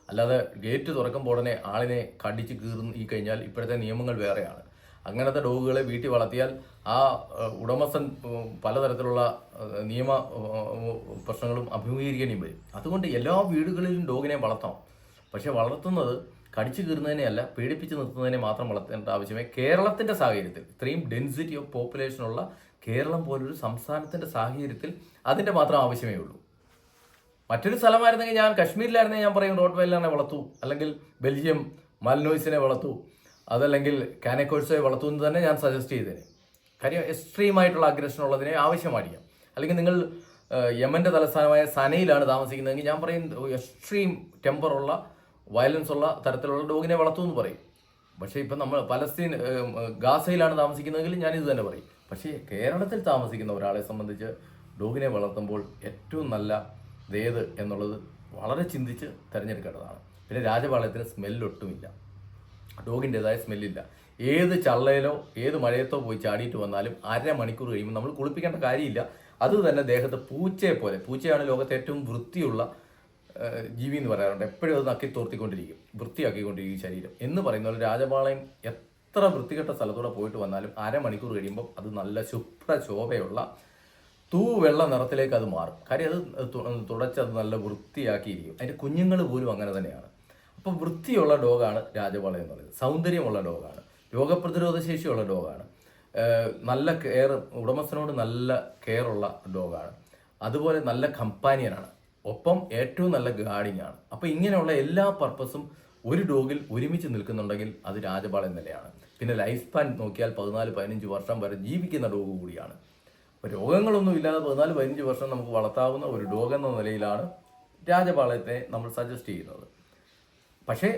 അല്ലാതെ ഗേറ്റ് തുറക്കുമ്പോൾ ഉടനെ ആളിനെ കടിച്ച് കീറി കഴിഞ്ഞാൽ ഇപ്പോഴത്തെ നിയമങ്ങൾ വേറെയാണ്. അങ്ങനത്തെ ഡോഗുകളെ വീട്ടിൽ വളർത്തിയാൽ ആ ഉടമസ്ഥൻ പലതരത്തിലുള്ള നിയമ പ്രശ്നങ്ങളും അഭിമുഖീകരിക്കേണ്ടിയും വരും. അതുകൊണ്ട് എല്ലാ വീടുകളിലും ഡോഗിനെ വളർത്തണം. പക്ഷെ വളർത്തുന്നത് കടിച്ചു കീറുന്നതിനെയല്ല പേടിപ്പിച്ച് നിർത്തുന്നതിനെ മാത്രം വളർത്തേണ്ട ആവശ്യമേ കേരളത്തിൻ്റെ സാഹചര്യത്തിൽ, ഇത്രയും ഡെൻസിറ്റി ഓഫ് പോപ്പുലേഷനുള്ള കേരളം പോലൊരു സംസ്ഥാനത്തിൻ്റെ സാഹചര്യത്തിൽ അതിൻ്റെ മാത്രം ആവശ്യമേ ഉള്ളൂ. മറ്റൊരു സ്ഥലമായിരുന്നെങ്കിൽ, ഞാൻ കശ്മീരിലായിരുന്നെങ്കിൽ ഞാൻ പറയും റോട്ട് വെല്ലറിനെ വളർത്തു, അല്ലെങ്കിൽ ബെൽജിയം മാൽനോയ്സിനെ വളർത്തു, അതല്ലെങ്കിൽ കാനക്കോഴ്സെ വളർത്തു എന്ന് തന്നെ ഞാൻ സജസ്റ്റ് ചെയ്തേനെ. കാര്യം എക്സ്ട്രീമായിട്ടുള്ള അഗ്രഷൻ ഉള്ളതിനെ ആവശ്യമായിരിക്കാം. അല്ലെങ്കിൽ നിങ്ങൾ യമൻ്റെ തലസ്ഥാനമായ സനയിലാണ് താമസിക്കുന്നതെങ്കിൽ ഞാൻ പറയും എക്സ്ട്രീം ടെമ്പറുള്ള വയലൻസ് ഉള്ള തരത്തിലുള്ള ഡോഗിനെ വളർത്തു എന്ന് പറയും. പക്ഷേ ഇപ്പം നമ്മൾ പലസ്തീൻ ഗാസയിലാണ് താമസിക്കുന്നതെങ്കിൽ ഞാനിത് തന്നെ പറയും. പക്ഷേ കേരളത്തിൽ താമസിക്കുന്ന ഒരാളെ സംബന്ധിച്ച് ഡോഗിനെ വളർത്തുമ്പോൾ ഏറ്റവും നല്ല ഏത് എന്നുള്ളത് വളരെ ചിന്തിച്ച് തിരഞ്ഞെടുക്കേണ്ടതാണ്. പിന്നെ രാജപാളയത്തിന് സ്മെല്ലൊട്ടുമില്ല, ഡോഗിൻ്റെതായ സ്മെല്ലില്ല. ഏത് ചള്ളയിലോ ഏത് മഴയത്തോ പോയി ചാടിയിട്ട് വന്നാലും 1/2 മണിക്കൂർ കഴിയുമ്പോൾ നമ്മൾ കുളിപ്പിക്കേണ്ട കാര്യമില്ല. അത് തന്നെ ദേഹത്ത് പൂച്ചയെ പോലെ, പൂച്ചയാണ് ലോകത്തെ ഏറ്റവും വൃത്തിയുള്ള ജീവി എന്ന് പറയാറുണ്ട്. എപ്പോഴും അത് നക്കി തോർത്തിക്കൊണ്ടിരിക്കും, വൃത്തിയാക്കിക്കൊണ്ടിരിക്കും ശരീരം എന്ന് പറയുന്ന പോലെ രാജപാളയം എത്ര വൃത്തികെട്ട സ്ഥലത്തൂടെ പോയിട്ട് വന്നാലും 1/2 മണിക്കൂർ കഴിയുമ്പോൾ അത് നല്ല ശുഭ്ര ശോഭയുള്ള വെള്ള നിറത്തിലേക്ക് അത് മാറും. കാര്യം അത് തുടച്ച് അത് നല്ല വൃത്തിയാക്കിയിരിക്കും. അതിൻ്റെ കുഞ്ഞുങ്ങൾ പോലും അങ്ങനെ തന്നെയാണ്. അപ്പം വൃത്തിയുള്ള ഡോഗാണ് രാജപാളയം എന്ന് പറയുന്നത്. സൗന്ദര്യമുള്ള ഡോഗാണ്, രോഗപ്രതിരോധ ശേഷിയുള്ള ഡോഗാണ്, നല്ല കെയർ, ഉടമസ്ഥനോട് നല്ല കെയറുള്ള ഡോഗാണ്, അതുപോലെ നല്ല കമ്പാനിയനാണ്, ഒപ്പം ഏറ്റവും നല്ല ഗാർഡിങ് ആണ്. അപ്പോൾ ഇങ്ങനെയുള്ള എല്ലാ പർപ്പസും ഒരു ഡോഗിൽ ഒരുമിച്ച് നിൽക്കുന്നുണ്ടെങ്കിൽ അത് രാജപാളയം തന്നെയാണ്. പിന്നെ ലൈഫ് സ്പാൻ നോക്കിയാൽ 14-15 വർഷം വരെ ജീവിക്കുന്ന ഡോഗ് കൂടിയാണ്. അപ്പോൾ രോഗങ്ങളൊന്നും ഇല്ലാതെ 14-15 വർഷം നമുക്ക് വളർത്താവുന്ന ഒരു ഡോഗ് എന്ന നിലയിലാണ് രാജപാളയത്തെ നമ്മൾ സജസ്റ്റ് ചെയ്യുന്നത്. പക്ഷേ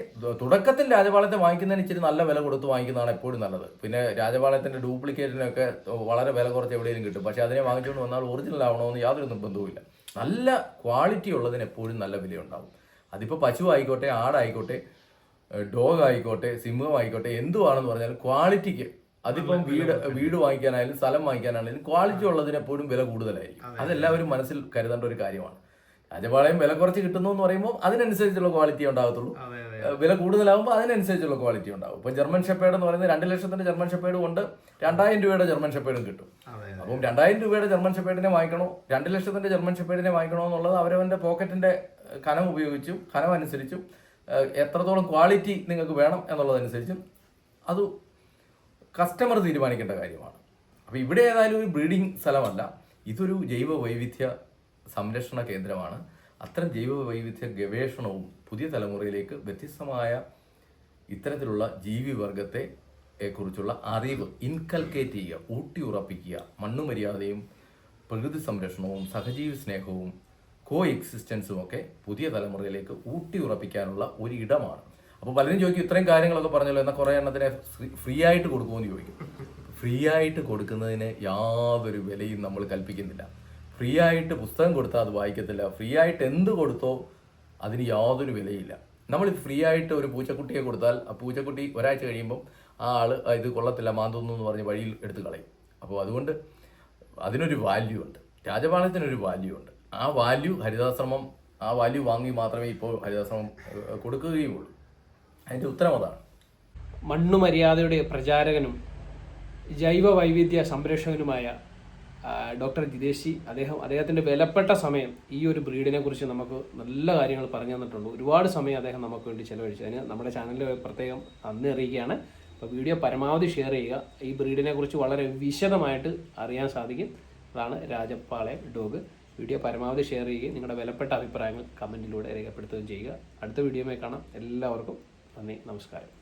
തുടക്കത്തിൽ രാജപാളയത്തെ വാങ്ങിക്കുന്നതിന് ഇച്ചിരി നല്ല വില കൊടുത്ത് വാങ്ങിക്കുന്നതാണ് എപ്പോഴും നല്ലത്. പിന്നെ രാജപാളയത്തിൻ്റെ ഡ്യൂപ്ലിക്കേറ്റിനൊക്കെ വളരെ വില കുറച്ച് എവിടെയെങ്കിലും കിട്ടും. പക്ഷേ അതിനെ വാങ്ങിച്ചുകൊണ്ട് വന്നാൽ ഒറിജിനൽ ആവണമെന്ന് യാതൊരു നിർബന്ധവുമില്ല. നല്ല ക്വാളിറ്റി ഉള്ളതിന് എപ്പോഴും നല്ല വിലയുണ്ടാവും. അതിപ്പോൾ പശു ആയിക്കോട്ടെ, ആടായിക്കോട്ടെ, ഡോഗ് ആയിക്കോട്ടെ, സിംഹം ആയിക്കോട്ടെ, എന്തുവാണെന്ന് പറഞ്ഞാലും ക്വാളിറ്റിക്ക്, അതിപ്പം വീട് വാങ്ങിക്കാനായാലും സ്ഥലം വാങ്ങിക്കാനാണെങ്കിലും ക്വാളിറ്റി ഉള്ളതിന് എപ്പോഴും വില കൂടുതലായിരിക്കും. അതെല്ലാവരും മനസ്സിൽ കരുതേണ്ട ഒരു കാര്യമാണ്. രാജപാളയം വില കുറച്ച് കിട്ടുന്നു എന്ന് പറയുമ്പോൾ അതിനനുസരിച്ചുള്ള ക്വാളിറ്റി ഉണ്ടാകത്തുള്ളൂ. വില കൂടുതലാകുമ്പോൾ അതിനനുസരിച്ചുള്ള ക്വാളിറ്റി ഉണ്ടാവും. ഇപ്പോൾ ജർമ്മൻ ഷെപ്പേർഡ് എന്ന് പറയുന്നത് 2 ലക്ഷത്തിൻ്റെ ജർമ്മൻ ഷെപ്പേർഡും ഉണ്ട്, 2000 രൂപയുടെ ജർമ്മൻ ഷെപ്പേർഡും കിട്ടും. അപ്പം 2000 രൂപയുടെ ജർമ്മൻ ഷെപ്പേർഡിനെ വാങ്ങിക്കണോ 2 ലക്ഷത്തിൻ്റെ ജർമ്മൻ ഷെപ്പേർഡിനെ വാങ്ങിക്കണോ എന്നുള്ളത് അവരവൻ്റെ പോക്കറ്റിൻ്റെ കനം ഉപയോഗിച്ചും കനം അനുസരിച്ചും എത്രത്തോളം ക്വാളിറ്റി നിങ്ങൾക്ക് വേണം എന്നുള്ളതനുസരിച്ചും അത് കസ്റ്റമർ തീരുമാനിക്കേണ്ട കാര്യമാണ്. അപ്പോൾ ഇവിടെ ഏതായാലും ഒരു ബ്രീഡിംഗ് സ്ഥലമല്ല, ഇതൊരു ജൈവ വൈവിധ്യ സംരക്ഷണ കേന്ദ്രമാണ്. അത്തരം ജൈവ വൈവിധ്യ ഗവേഷണവും പുതിയ തലമുറയിലേക്ക് വ്യത്യസ്തമായ ഇത്തരത്തിലുള്ള ജീവിവർഗത്തെ കുറിച്ചുള്ള അറിവ് ഇൻകൽക്കേറ്റ് ചെയ്യുക, ഊട്ടി ഉറപ്പിക്കുക, മണ്ണുമര്യാദയും പ്രകൃതി സംരക്ഷണവും സഹജീവി സ്നേഹവും കോ എക്സിസ്റ്റൻസും ഒക്കെ പുതിയ തലമുറയിലേക്ക് ഊട്ടി ഉറപ്പിക്കാനുള്ള ഒരു ഇടമാണ്. അപ്പോൾ പലരും ചോദിക്കും ഇത്രയും കാര്യങ്ങളൊക്കെ പറഞ്ഞല്ലോ, എന്നാൽ കുറേ എണ്ണത്തിനെ ഫ്രീ ആയിട്ട് കൊടുക്കുമെന്ന് ചോദിക്കും. ഫ്രീ ആയിട്ട് കൊടുക്കുന്നതിന് യാതൊരു വിലയും നമ്മൾ കൽപ്പിക്കുന്നില്ല. ഫ്രീ ആയിട്ട് പുസ്തകം കൊടുത്താൽ അത് വായിക്കത്തില്ല. ഫ്രീ ആയിട്ട് എന്ത് കൊടുത്തോ അതിന് യാതൊരു വിലയില്ല. നമ്മൾ ഫ്രീ ആയിട്ട് ഒരു പൂച്ചക്കുട്ടിയെ കൊടുത്താൽ ആ പൂച്ചക്കുട്ടി ഒരാഴ്ച കഴിയുമ്പം ആ ആൾ ഇത് കൊള്ളത്തില്ല, മാന്തുന്നു എന്ന് പറഞ്ഞ് വഴിയിൽ എടുത്ത് കളയും. അപ്പോൾ അതുകൊണ്ട് അതിനൊരു വാല്യൂ ഉണ്ട്, രാജപാളയത്തിനൊരു വാല്യൂ ഉണ്ട്. ആ വാല്യൂ ഹരിതാശ്രമം, ആ വാല്യൂ വാങ്ങി മാത്രമേ ഇപ്പോൾ ഹരിതാശ്രമം കൊടുക്കുകയുള്ളൂ. അതിൻ്റെ ഉത്തരം അതാണ്. മണ്ണുമര്യാദയുടെ പ്രചാരകനും ജൈവ വൈവിധ്യ സംരക്ഷകനുമായ ഡോക്ടർ ജിതേഷ്, അദ്ദേഹത്തിൻ്റെ വിലപ്പെട്ട സമയം ഈ ഒരു ബ്രീഡിനെ കുറിച്ച് നമുക്ക് നല്ല കാര്യങ്ങൾ പറഞ്ഞു തന്നിട്ടുണ്ട്. ഒരുപാട് സമയം അദ്ദേഹം നമുക്ക് വേണ്ടി ചെലവഴിച്ചു. അതിന് നമ്മുടെ ചാനലിൽ പ്രത്യേകം നന്ദി അറിയിക്കുകയാണ്. അപ്പോൾ വീഡിയോ പരമാവധി ഷെയർ ചെയ്യുക. ഈ ബ്രീഡിനെ കുറിച്ച് വളരെ വിശദമായിട്ട് അറിയാൻ സാധിക്കും. അതാണ് രാജപാളയം ഡോഗ്. വീഡിയോ പരമാവധി ഷെയർ ചെയ്യുകയും നിങ്ങളുടെ വിലപ്പെട്ട അഭിപ്രായങ്ങൾ കമൻറ്റിലൂടെ രേഖപ്പെടുത്തുകയും ചെയ്യുക. അടുത്ത വീഡിയോയുമായി കാണാം. എല്ലാവർക്കും നന്ദി, നമസ്കാരം.